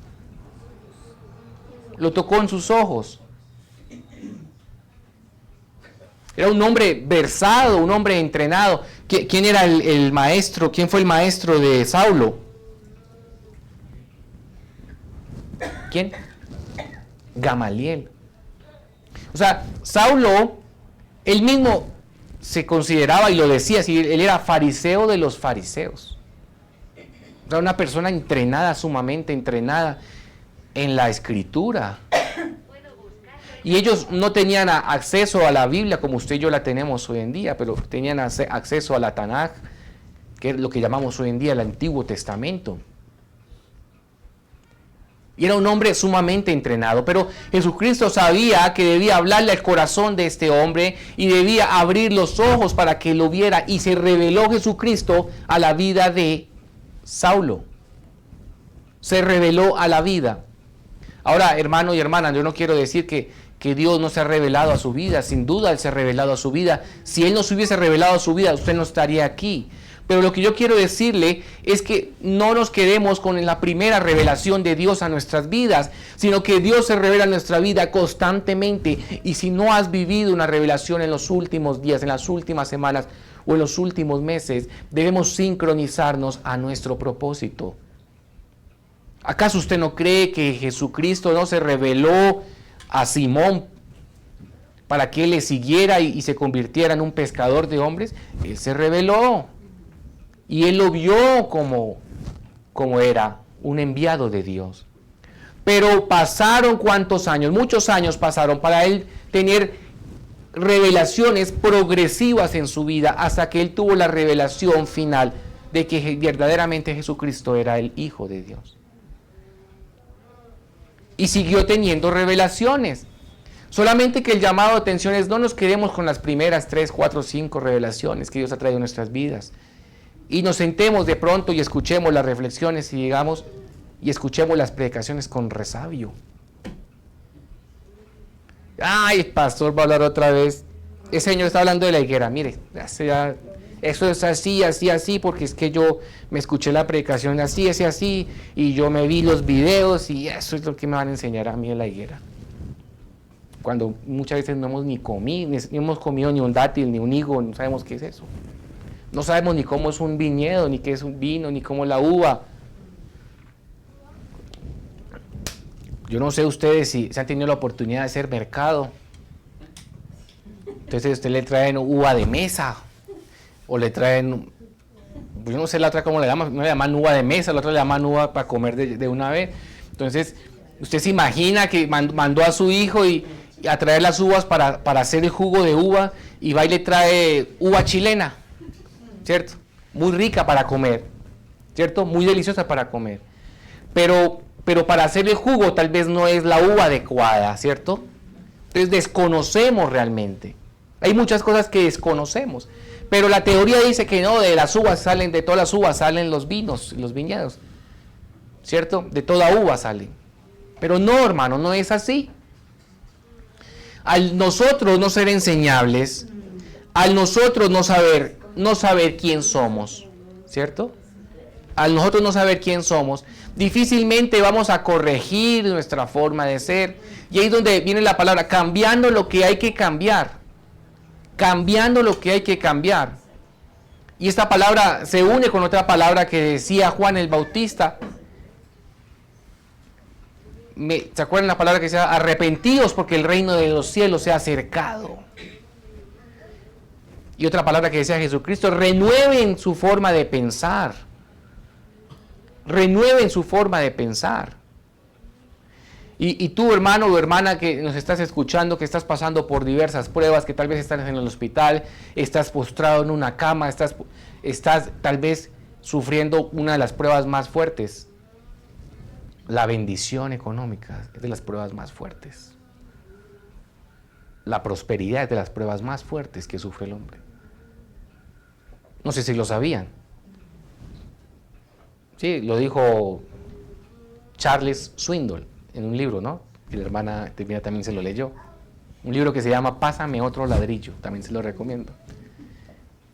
Lo tocó en sus ojos. Era un hombre versado, un hombre entrenado. ¿Quién era el maestro? ¿Quién fue el maestro de Saulo? ¿Quién? Gamaliel. O sea, Saulo, él mismo se consideraba y lo decía así, él era fariseo de los fariseos. Era una persona entrenada, sumamente entrenada en la escritura. Y ellos no tenían acceso a la Biblia como usted y yo la tenemos hoy en día, pero tenían acceso a la Tanaj, que es lo que llamamos hoy en día el Antiguo Testamento. Y era un hombre sumamente entrenado, pero Jesucristo sabía que debía hablarle al corazón de este hombre y debía abrir los ojos para que lo viera. Y se reveló Jesucristo a la vida de Saulo. Se reveló a la vida. Ahora, hermano y hermana, yo no quiero decir que Dios no se ha revelado a su vida. Sin duda Él se ha revelado a su vida. Si Él no se hubiese revelado a su vida, usted no estaría aquí. Pero lo que yo quiero decirle es que no nos quedemos con la primera revelación de Dios a nuestras vidas, sino que Dios se revela en nuestra vida constantemente. Y si no has vivido una revelación en los últimos días, en las últimas semanas o en los últimos meses, debemos sincronizarnos a nuestro propósito. ¿Acaso usted no cree que Jesucristo no se reveló a Simón para que él le siguiera y se convirtiera en un pescador de hombres? Él se reveló. Y él lo vio como era, un enviado de Dios. Pero pasaron ¿cuántos años? Muchos años pasaron para él tener revelaciones progresivas en su vida, hasta que él tuvo la revelación final de que verdaderamente Jesucristo era el Hijo de Dios. Y siguió teniendo revelaciones. Solamente que el llamado de atención es: no nos quedemos con las primeras 3, 4, 5 revelaciones que Dios ha traído en nuestras vidas. Y nos sentemos de pronto y escuchemos las reflexiones y llegamos y escuchemos las predicaciones con resabio. Ay, el pastor va a hablar otra vez. El Señor está hablando de la higuera. Mire, eso es así, así, así, porque es que yo me escuché la predicación así, así, y yo me vi los videos y eso es lo que me van a enseñar a mí de la higuera. Cuando muchas veces no hemos ni hemos comido ni un dátil, ni un higo, no sabemos qué es eso. No sabemos ni cómo es un viñedo, ni qué es un vino, ni cómo es la uva. Yo no sé ustedes si se han tenido la oportunidad de hacer mercado. Entonces usted le traen uva de mesa, o le traen, yo no sé la otra cómo le llaman, no le llaman uva de mesa, la otra le llaman uva para comer de una vez. Entonces usted se imagina que mandó a su hijo y a traer las uvas para hacer el jugo de uva, y va y le trae uva chilena, ¿cierto? Muy rica para comer, ¿cierto? Muy deliciosa para comer. Pero para hacer el jugo tal vez no es la uva adecuada, ¿cierto? Entonces desconocemos realmente. Hay muchas cosas que desconocemos. Pero la teoría dice que no, de todas las uvas salen los vinos, los viñedos, ¿cierto? De toda uva salen. Pero no, hermano, no es así. Al nosotros no ser enseñables, al nosotros no saber quién somos, ¿cierto? Al nosotros no saber quién somos, difícilmente vamos a corregir nuestra forma de ser. Y ahí es donde viene la palabra, cambiando lo que hay que cambiar. Cambiando lo que hay que cambiar. Y esta palabra se une con otra palabra que decía Juan el Bautista. ¿Se acuerdan la palabra que decía? Arrepentidos porque el reino de los cielos se ha acercado. Y otra palabra que decía Jesucristo: renueven su forma de pensar. Renueven su forma de pensar. Y tú, hermano o hermana que nos estás escuchando, que estás pasando por diversas pruebas, que tal vez estás en el hospital, estás postrado en una cama, estás tal vez sufriendo una de las pruebas más fuertes. La bendición económica es de las pruebas más fuertes. La prosperidad es de las pruebas más fuertes que sufre el hombre. No sé si lo sabían. Sí, lo dijo Charles Swindoll en un libro, ¿no? Y la hermana también se lo leyó. Un libro que se llama Pásame otro ladrillo, también se lo recomiendo.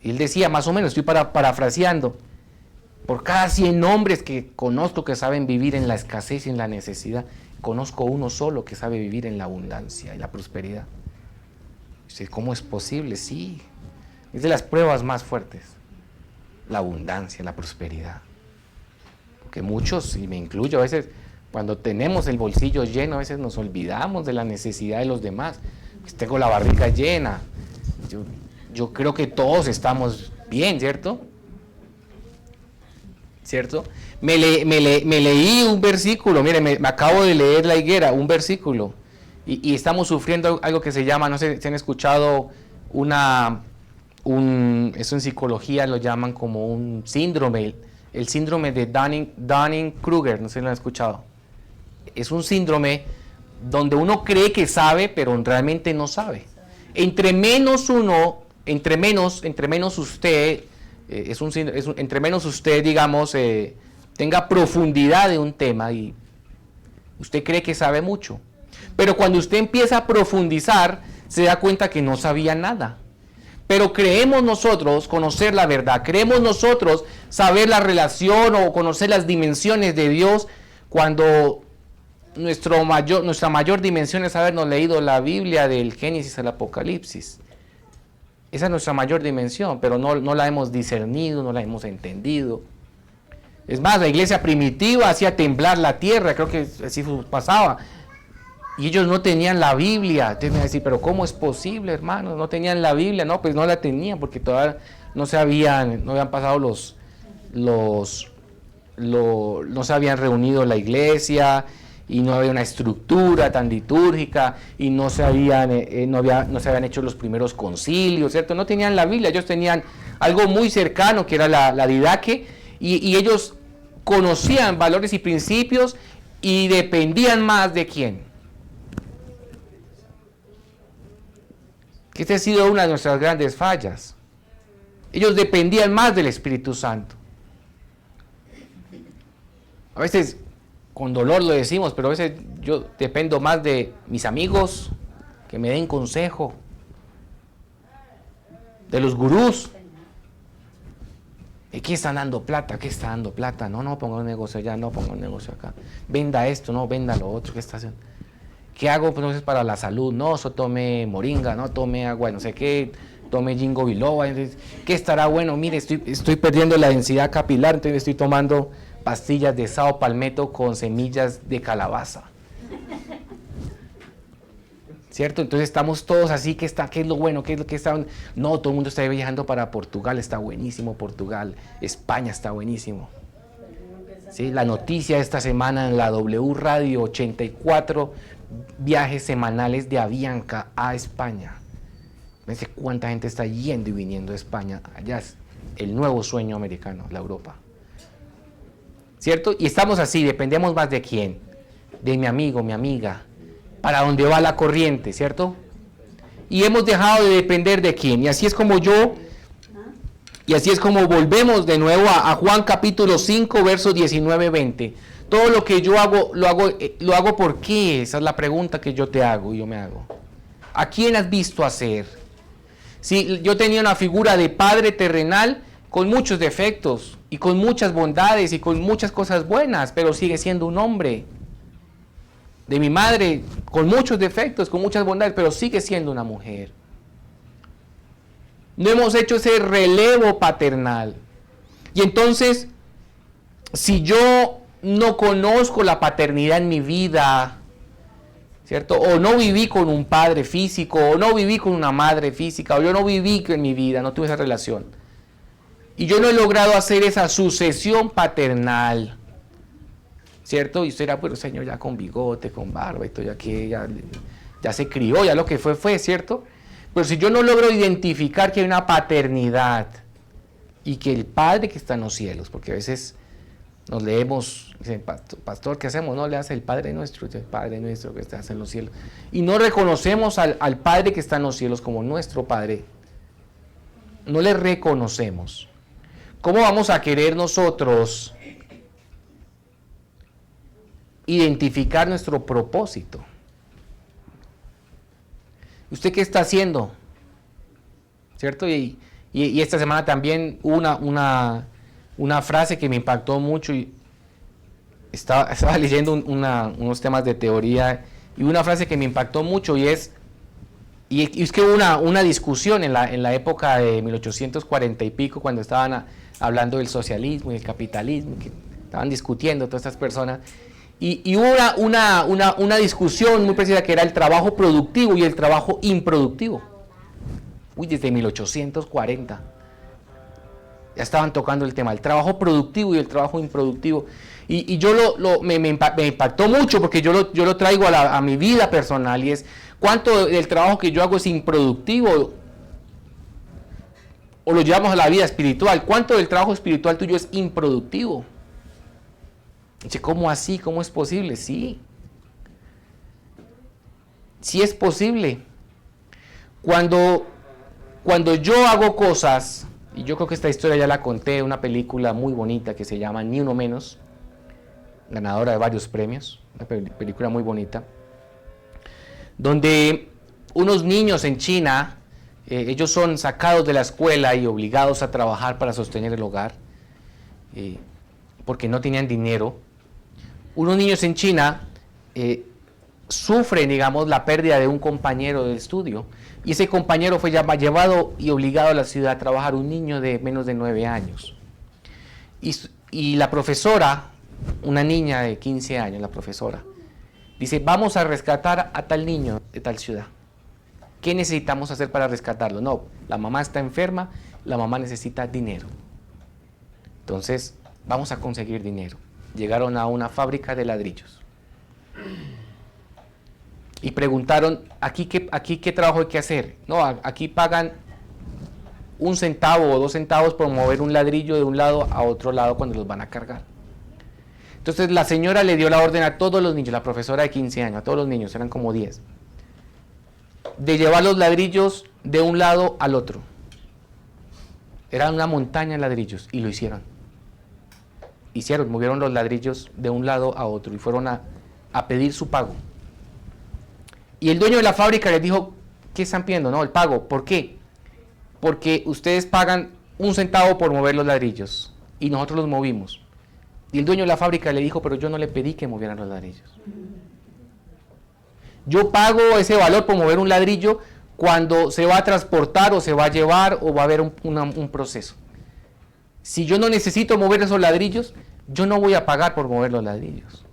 Y él decía, más o menos, estoy parafraseando, por cada 100 hombres que conozco que saben vivir en la escasez y en la necesidad, conozco uno solo que sabe vivir en la abundancia y la prosperidad. Dice, ¿cómo es posible? Sí, es de las pruebas más fuertes, la abundancia, la prosperidad. Porque muchos, y me incluyo, a veces cuando tenemos el bolsillo lleno, a veces nos olvidamos de la necesidad de los demás. Pues tengo la barriga llena. Yo creo que todos estamos bien, ¿cierto? ¿Cierto? Me leí un versículo, mire, me acabo de leer la higuera, un versículo. Y estamos sufriendo algo que se llama, no sé si han escuchado, eso en psicología lo llaman como un síndrome, el síndrome de Dunning-Kruger, no sé si lo han escuchado. es un síndrome donde uno cree que sabe, pero realmente no sabe. Entre menos usted, entre menos usted, digamos, tenga profundidad de un tema y usted cree que sabe mucho. Pero cuando usted empieza a profundizar, se da cuenta que no sabía nada. Pero creemos nosotros conocer la verdad, creemos nosotros saber la relación o conocer las dimensiones de Dios cuando nuestra mayor dimensión es habernos leído la Biblia del Génesis al Apocalipsis. Esa es nuestra mayor dimensión, pero no la hemos discernido, no la hemos entendido. Es más, la iglesia primitiva hacía temblar la tierra, creo que así pasaba. Y ellos no tenían la Biblia. Entonces me van a decir, pero ¿cómo es posible, hermano? No tenían la Biblia. No, pues no la tenían porque todavía no habían pasado no se habían reunido la iglesia y no había una estructura tan litúrgica y no se habían hecho los primeros concilios, ¿cierto? No tenían la Biblia, ellos tenían algo muy cercano que era la didaque y ellos conocían valores y principios y dependían más de quién. Que esta ha sido una de nuestras grandes fallas. Ellos dependían más del Espíritu Santo. A veces, con dolor lo decimos, pero a veces yo dependo más de mis amigos que me den consejo, de los gurús. ¿Y qué están dando plata? ¿Qué está dando plata? No, ponga un negocio allá, no ponga un negocio acá. Venda esto, no, venda lo otro. ¿Qué está haciendo? ¿Qué hago pues, para la salud? No, eso tome moringa, no tome agua, no sé qué, tome ginkgo biloba. ¿Qué estará bueno? Mire, estoy perdiendo la densidad capilar, entonces estoy tomando pastillas de sao palmetto con semillas de calabaza. ¿Cierto? Entonces estamos todos así, ¿qué es lo bueno? ¿Qué es lo que está? No, todo el mundo está viajando para Portugal, está buenísimo Portugal, España está buenísimo. ¿Sí? La noticia de esta semana en la W Radio, 84 viajes semanales de Avianca a España. Fíjense cuánta gente está yendo y viniendo a España. Allá es el nuevo sueño americano, la Europa. ¿Cierto? Y estamos así, dependemos más de quién, de mi amigo, mi amiga, para dónde va la corriente, ¿cierto? Y hemos dejado de depender de quién. Y así es como volvemos de nuevo a Juan capítulo 5, versos 19-20. Todo lo que yo hago, lo hago ¿por qué? Esa es la pregunta que yo te hago y yo me hago. ¿A quién has visto hacer? Sí, yo tenía una figura de padre terrenal con muchos defectos y con muchas bondades y con muchas cosas buenas, pero sigue siendo un hombre. De mi madre con muchos defectos, con muchas bondades, pero sigue siendo una mujer. No hemos hecho ese relevo paternal. Y entonces, si yo no conozco la paternidad en mi vida, ¿cierto? O no viví con un padre físico, o no viví con una madre física, o yo no viví en mi vida, no tuve esa relación. Y yo no he logrado hacer esa sucesión paternal, ¿cierto? Y usted era, pero señor, ya con bigote, con barba, esto ya se crió, ya lo que fue, ¿cierto? Pero si yo no logro identificar que hay una paternidad y que el Padre que está en los cielos, porque a veces nos leemos, dicen, pastor, ¿qué hacemos? No, le hace el Padre nuestro que está en los cielos. Y no reconocemos al Padre que está en los cielos como nuestro Padre. No le reconocemos. ¿Cómo vamos a querer nosotros identificar nuestro propósito? ¿Usted qué está haciendo? ¿Cierto? Y esta semana también hubo una frase que me impactó mucho y estaba leyendo unos temas de teoría y una frase que me impactó mucho y es que hubo una discusión en la época de 1840 y pico cuando estaban hablando del socialismo y el capitalismo, que estaban discutiendo todas estas personas. Y hubo una discusión muy precisa que era el trabajo productivo y el trabajo improductivo. Desde 1840 ya estaban tocando el tema, el trabajo productivo y el trabajo improductivo. Y yo me impactó mucho porque yo lo traigo a mi vida personal y es cuánto del trabajo que yo hago es improductivo o lo llevamos a la vida espiritual, cuánto del trabajo espiritual tuyo es improductivo. Dice, ¿cómo así? ¿Cómo es posible? Sí, si es posible. Cuando yo hago cosas, y yo creo que esta historia ya la conté, una película muy bonita que se llama Ni Uno Menos, ganadora de varios premios, una película muy bonita, donde unos niños en China, ellos son sacados de la escuela y obligados a trabajar para sostener el hogar, porque no tenían dinero. Unos niños en China sufren, digamos, la pérdida de un compañero de estudio, y ese compañero fue llevado y obligado a la ciudad a trabajar, un niño de menos de 9 años. Y la profesora, una niña de 15 años, la profesora, dice, vamos a rescatar a tal niño de tal ciudad. ¿Qué necesitamos hacer para rescatarlo? No, la mamá está enferma, la mamá necesita dinero. Entonces, vamos a conseguir dinero. Llegaron a una fábrica de ladrillos. Y preguntaron, ¿aquí qué trabajo hay que hacer? No, aquí pagan 1 centavo o 2 centavos por mover un ladrillo de un lado a otro lado cuando los van a cargar. Entonces la señora le dio la orden a todos los niños, la profesora de 15 años, a todos los niños, eran como 10, de llevar los ladrillos de un lado al otro. Era una montaña de ladrillos y lo hicieron. Movieron los ladrillos de un lado a otro y fueron a pedir su pago. Y el dueño de la fábrica les dijo, ¿qué están pidiendo? No, el pago. ¿Por qué? Porque ustedes pagan 1 centavo por mover los ladrillos y nosotros los movimos. Y el dueño de la fábrica le dijo, pero yo no le pedí que movieran los ladrillos. Yo pago ese valor por mover un ladrillo cuando se va a transportar o se va a llevar o va a haber un proceso. Si yo no necesito mover esos ladrillos, yo no voy a pagar por mover los ladrillos.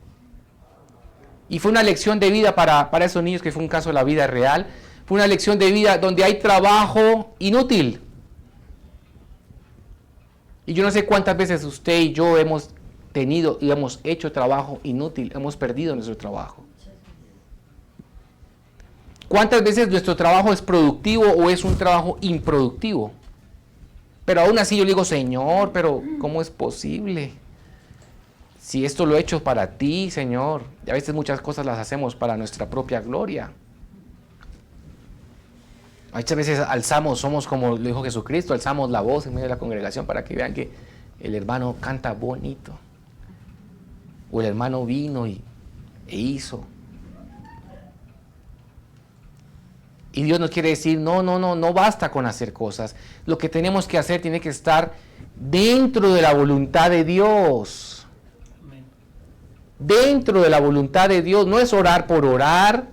Y fue una lección de vida para esos niños, que fue un caso de la vida real. Fue una lección de vida donde hay trabajo inútil. Y yo no sé cuántas veces usted y yo hemos tenido y hemos hecho trabajo inútil, hemos perdido nuestro trabajo. ¿Cuántas veces nuestro trabajo es productivo o es un trabajo improductivo? Pero aún así yo le digo, Señor, pero ¿cómo es posible? Si esto lo he hecho para ti, Señor. Y a veces muchas cosas las hacemos para nuestra propia gloria. Muchas veces alzamos, somos como lo dijo Jesucristo, alzamos la voz en medio de la congregación para que vean que el hermano canta bonito. O el hermano vino e hizo. Y Dios nos quiere decir, no basta con hacer cosas. Lo que tenemos que hacer tiene que estar dentro de la voluntad de Dios. Dentro de la voluntad de Dios. No es orar por orar,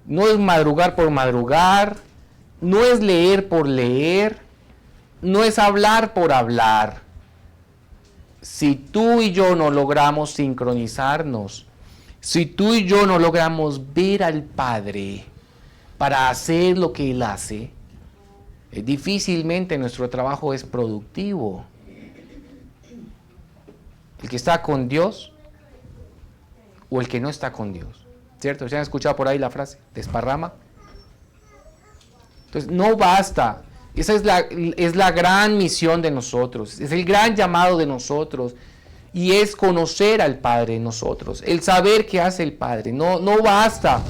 no es madrugar por madrugar, no es leer por leer, no es hablar por hablar. Si tú y yo no logramos sincronizarnos, si tú y yo no logramos ver al Padre para hacer lo que Él hace, difícilmente nuestro trabajo es productivo. El que está con Dios o el que no está con Dios, ¿cierto? ¿Se han escuchado por ahí la frase? Desparrama. Entonces, no basta. Esa es la gran misión de nosotros, es el gran llamado de nosotros, y es conocer al Padre en nosotros, el saber qué hace el Padre. No basta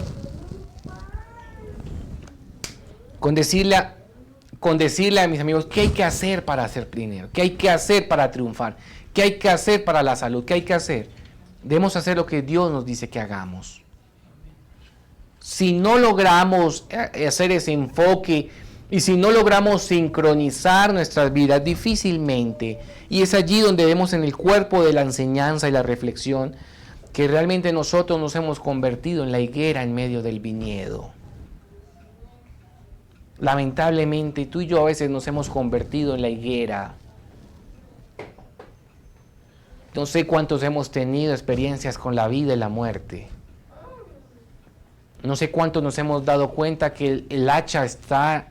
con decirle a mis amigos qué hay que hacer para hacer dinero, qué hay que hacer para triunfar, qué hay que hacer para la salud, qué hay que hacer. Debemos hacer lo que Dios nos dice que hagamos. Si no logramos hacer ese enfoque y si no logramos sincronizar nuestras vidas, difícilmente, y es allí donde vemos en el cuerpo de la enseñanza y la reflexión que realmente nosotros nos hemos convertido en la higuera en medio del viñedo. Lamentablemente, tú y yo a veces nos hemos convertido en la higuera. No sé cuántos hemos tenido experiencias con la vida y la muerte. No sé cuántos nos hemos dado cuenta que el hacha está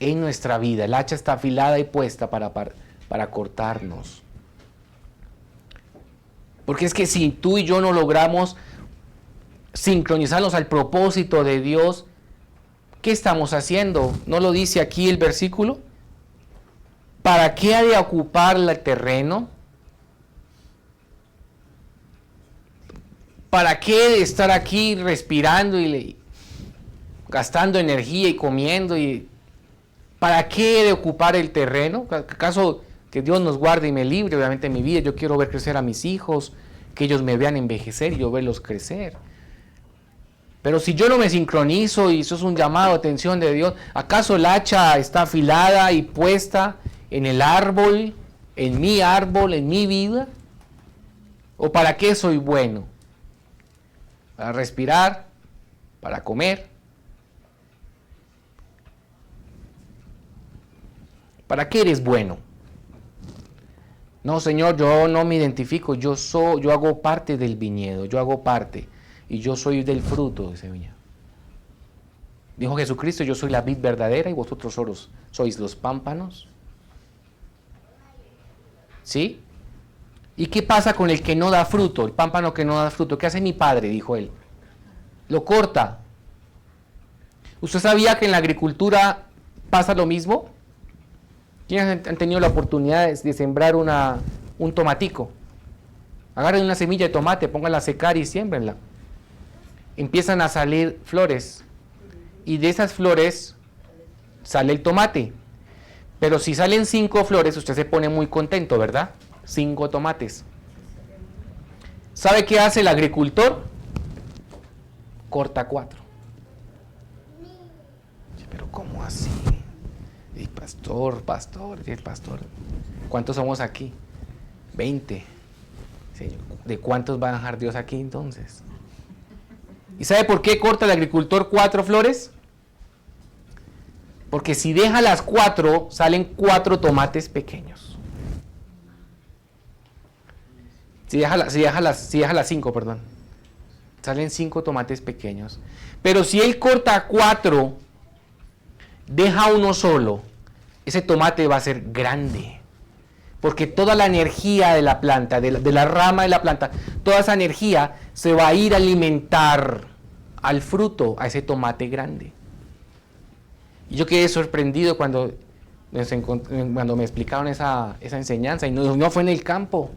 en nuestra vida. El hacha está afilada y puesta para cortarnos. Porque es que si tú y yo no logramos sincronizarnos al propósito de Dios, ¿qué estamos haciendo? ¿No lo dice aquí el versículo? ¿Para qué ha de ocupar el terreno? ¿Para qué estar aquí respirando y gastando energía y comiendo? ¿Para qué de ocupar el terreno? ¿Acaso que Dios nos guarde y me libre, obviamente, en mi vida? Yo quiero ver crecer a mis hijos, que ellos me vean envejecer y yo verlos crecer. Pero si yo no me sincronizo y eso es un llamado de atención de Dios, ¿acaso el hacha está afilada y puesta en el árbol, en mi vida? ¿O para qué soy bueno? ¿Para respirar? ¿Para comer? ¿Para qué eres bueno? No, Señor, yo no me identifico, yo hago parte del viñedo, yo hago parte. Y yo soy del fruto de ese viñedo. Dijo Jesucristo, yo soy la vid verdadera y vosotros sois los pámpanos. ¿Sí? ¿Y qué pasa con el que no da fruto? El pámpano que no da fruto. ¿Qué hace mi padre? Dijo él. Lo corta. ¿Usted sabía que en la agricultura pasa lo mismo? ¿Quiénes han tenido la oportunidad de sembrar un tomatico? Agarren una semilla de tomate, pónganla a secar y siémbrenla. Empiezan a salir flores y de esas flores sale el tomate. Pero si salen 5 flores, usted se pone muy contento, ¿verdad? 5 tomates. ¿Sabe qué hace el agricultor? Corta 4. Pero ¿cómo así? Y pastor. ¿Cuántos somos aquí? 20. ¿De cuántos va a dejar Dios aquí entonces? ¿Y sabe por qué corta el agricultor 4 flores? Porque si deja las 4, salen 4 tomates pequeños. Si deja las 5, perdón. Salen 5 tomates pequeños. Pero si él corta 4, deja uno solo, ese tomate va a ser grande. Porque toda la energía de la planta, de la rama de la planta, toda esa energía se va a ir a alimentar al fruto, a ese tomate grande. Y yo quedé sorprendido cuando me explicaron esa enseñanza. Y no fue en el campo,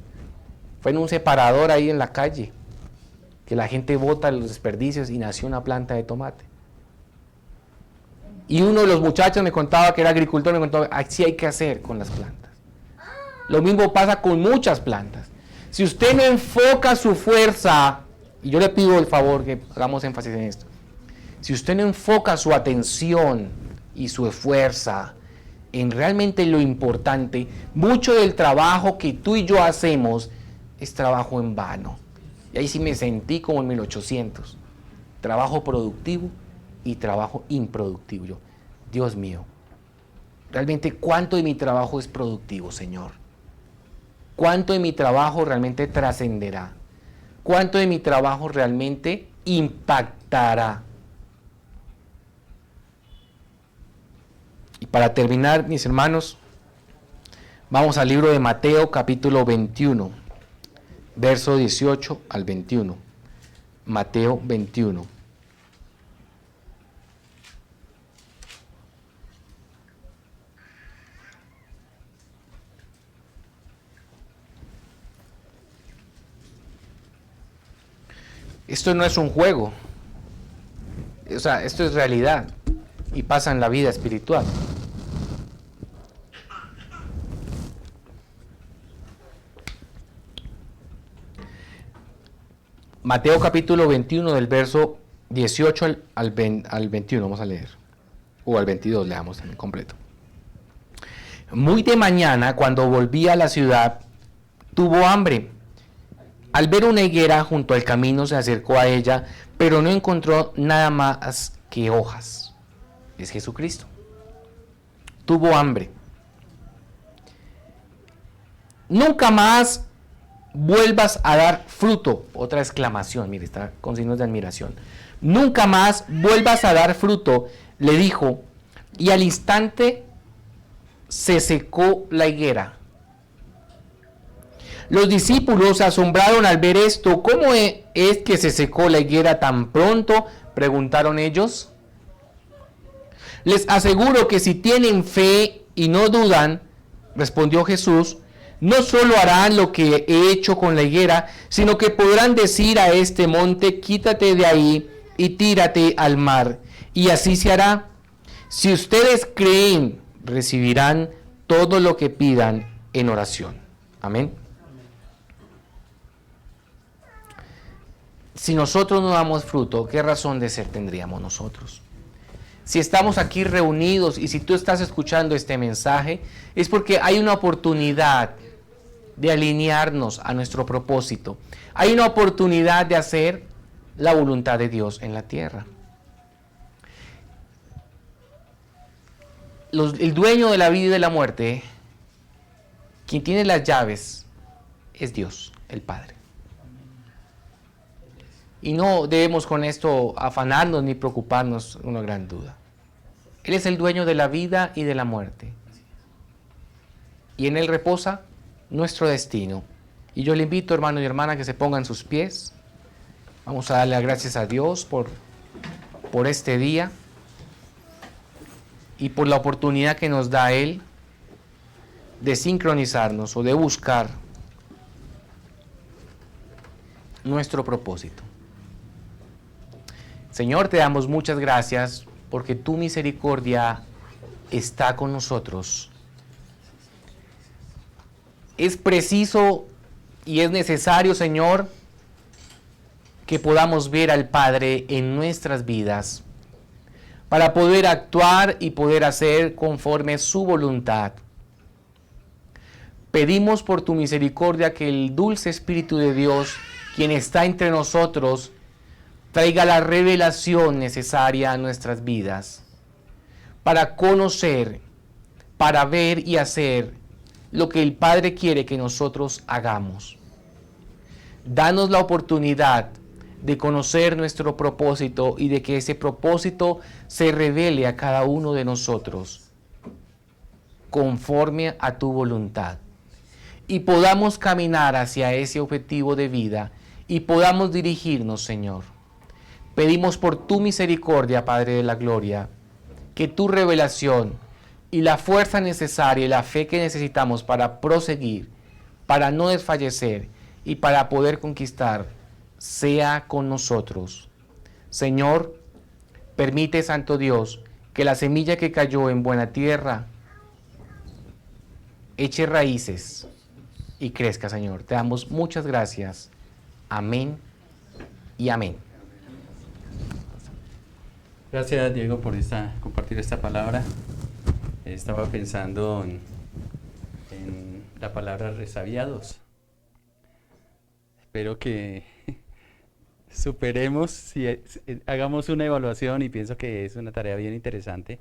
fue en un separador ahí en la calle, que la gente bota los desperdicios y nació una planta de tomate. Y uno de los muchachos me contaba, que era agricultor, me contaba, así hay que hacer con las plantas. Lo mismo pasa con muchas plantas. Si usted no enfoca su fuerza, y yo le pido el favor que hagamos énfasis en esto, si usted no enfoca su atención y su fuerza en realmente lo importante, mucho del trabajo que tú y yo hacemos es trabajo en vano. Y ahí sí me sentí como en 1800. Trabajo productivo y trabajo improductivo. Yo, Dios mío, realmente, ¿cuánto de mi trabajo es productivo, Señor? ¿Cuánto de mi trabajo realmente trascenderá? ¿Cuánto de mi trabajo realmente impactará? Y para terminar, mis hermanos, vamos al libro de Mateo, capítulo 21, verso 18 al 21. Mateo 21. Esto no es un juego, o sea, esto es realidad y pasa en la vida espiritual. Mateo capítulo 21 del verso 18 al 21, vamos a leer, o al 22 leamos en completo. Muy de mañana, cuando volvía a la ciudad, tuvo hambre. Al ver una higuera junto al camino, se acercó a ella, pero no encontró nada más que hojas. Es Jesucristo. Tuvo hambre. Nunca más vuelvas a dar fruto. Otra exclamación, mire, está con signos de admiración. Nunca más vuelvas a dar fruto, le dijo, y al instante se secó la higuera. Los discípulos se asombraron al ver esto. ¿Cómo es que se secó la higuera tan pronto?, preguntaron ellos. Les aseguro que si tienen fe y no dudan, respondió Jesús, No solo harán lo que he hecho con la higuera, sino que podrán decir a este monte, quítate de ahí y tírate al mar. Y así se hará. Si ustedes creen, recibirán todo lo que pidan en oración. Amén. Si nosotros no damos fruto, ¿qué razón de ser tendríamos nosotros? Si estamos aquí reunidos y si tú estás escuchando este mensaje, es porque hay una oportunidad de alinearnos a nuestro propósito. Hay una oportunidad de hacer la voluntad de Dios en la tierra. El dueño de la vida y de la muerte, quien tiene las llaves, es Dios, el Padre. Y no debemos con esto afanarnos ni preocuparnos una gran duda. Él es el dueño de la vida y de la muerte. Y en Él reposa nuestro destino. Y yo le invito, hermano y hermana, que se pongan sus pies. Vamos a darle las gracias a Dios por este día y por la oportunidad que nos da Él de sincronizarnos o de buscar nuestro propósito. Señor, te damos muchas gracias porque tu misericordia está con nosotros. Es preciso y es necesario, Señor, que podamos ver al Padre en nuestras vidas para poder actuar y poder hacer conforme su voluntad. Pedimos por tu misericordia que el dulce Espíritu de Dios, quien está entre nosotros, traiga la revelación necesaria a nuestras vidas para conocer, para ver y hacer lo que el Padre quiere que nosotros hagamos. Danos la oportunidad de conocer nuestro propósito y de que ese propósito se revele a cada uno de nosotros conforme a tu voluntad y podamos caminar hacia ese objetivo de vida y podamos dirigirnos, Señor. Pedimos por tu misericordia, Padre de la Gloria, que tu revelación y la fuerza necesaria y la fe que necesitamos para proseguir, para no desfallecer y para poder conquistar, sea con nosotros. Señor, permite, Santo Dios, que la semilla que cayó en buena tierra eche raíces y crezca, Señor. Te damos muchas gracias. Amén y amén. Gracias, Diego, por compartir esta palabra. Estaba pensando en la palabra resabiados. Espero que superemos, si hagamos una evaluación, y pienso que es una tarea bien interesante,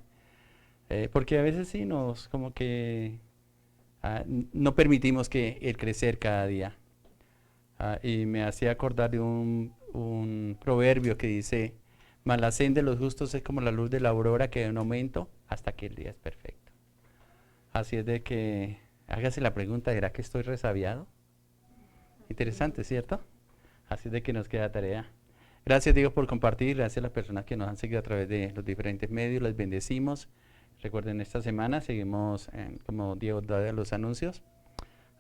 porque a veces sí nos como que no permitimos que el crecer cada día. Y me hacía acordar de un proverbio que dice: mas la senda de los justos es como la luz de la aurora, que da un aumento hasta que el día es perfecto. Así es de que hágase la pregunta: ¿será que estoy resabiado? Interesante, ¿cierto? Así es de que nos queda tarea. Gracias, Diego, por compartir. Gracias a las personas que nos han seguido a través de los diferentes medios. Les bendecimos. Recuerden, esta semana seguimos, como Diego da los anuncios,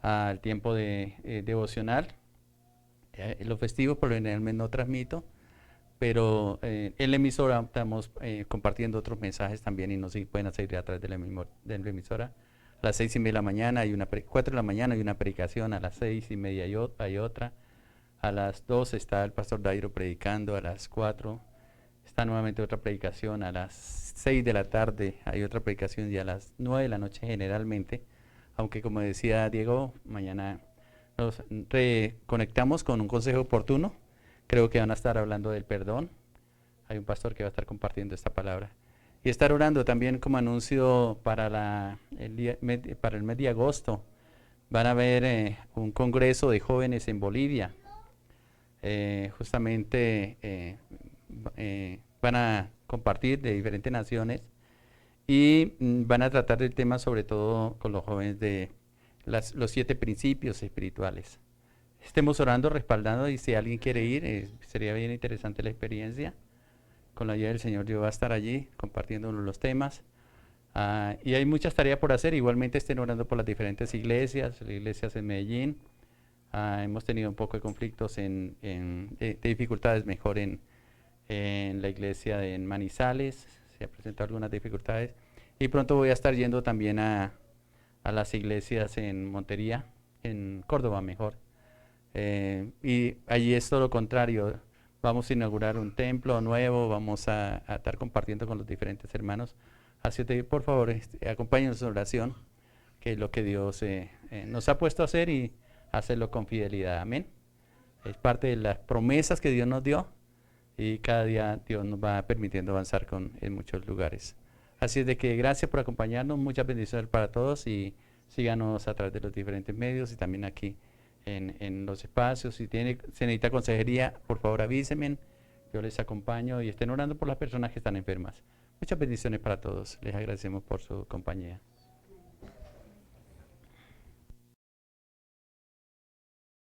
al tiempo de devocional. Los festivos por lo general no transmito, pero en la emisora estamos compartiendo otros mensajes también, y nos pueden seguir a través de la emisora. A las 6:30 de la mañana hay 4 de la mañana hay una predicación, a las 6:30 hay otra, a las 2 está el pastor Dairo predicando, a las 4 está nuevamente otra predicación, a las 6 de la tarde hay otra predicación, y a las 9 de la noche generalmente, aunque como decía Diego, mañana nos reconectamos con un consejo oportuno. Creo que van a estar hablando del perdón. Hay un pastor que va a estar compartiendo esta palabra. Y estar orando también como anuncio para el mes de agosto. Van a haber un congreso de jóvenes en Bolivia. Justamente van a compartir de diferentes naciones y van a tratar del tema sobre todo con los jóvenes de los 7 principios espirituales. Estemos orando, respaldando, y si alguien quiere ir, sería bien interesante la experiencia. Con la ayuda del Señor, yo voy a estar allí compartiendo los temas. Y hay muchas tareas por hacer. Igualmente estén orando por las diferentes iglesias, las iglesias en Medellín. Hemos tenido un poco de conflictos de dificultades mejor en la iglesia en Manizales. Se han presentado algunas dificultades. Y pronto voy a estar yendo también a las iglesias en Montería, en Córdoba mejor. Y allí es todo lo contrario. Vamos a inaugurar un templo nuevo, vamos a estar compartiendo con los diferentes hermanos. Así que por favor, acompáñenos en oración, que es lo que Dios nos ha puesto a hacer y hacerlo con fidelidad. Amén. Es parte de las promesas que Dios nos dio y cada día Dios nos va permitiendo avanzar en muchos lugares. Así es de que gracias por acompañarnos, muchas bendiciones para todos y síganos a través de los diferentes medios y también aquí en los espacios. Si se necesita consejería, por favor avísenme, yo les acompaño y estén orando por las personas que están enfermas. Muchas bendiciones para todos, les agradecemos por su compañía.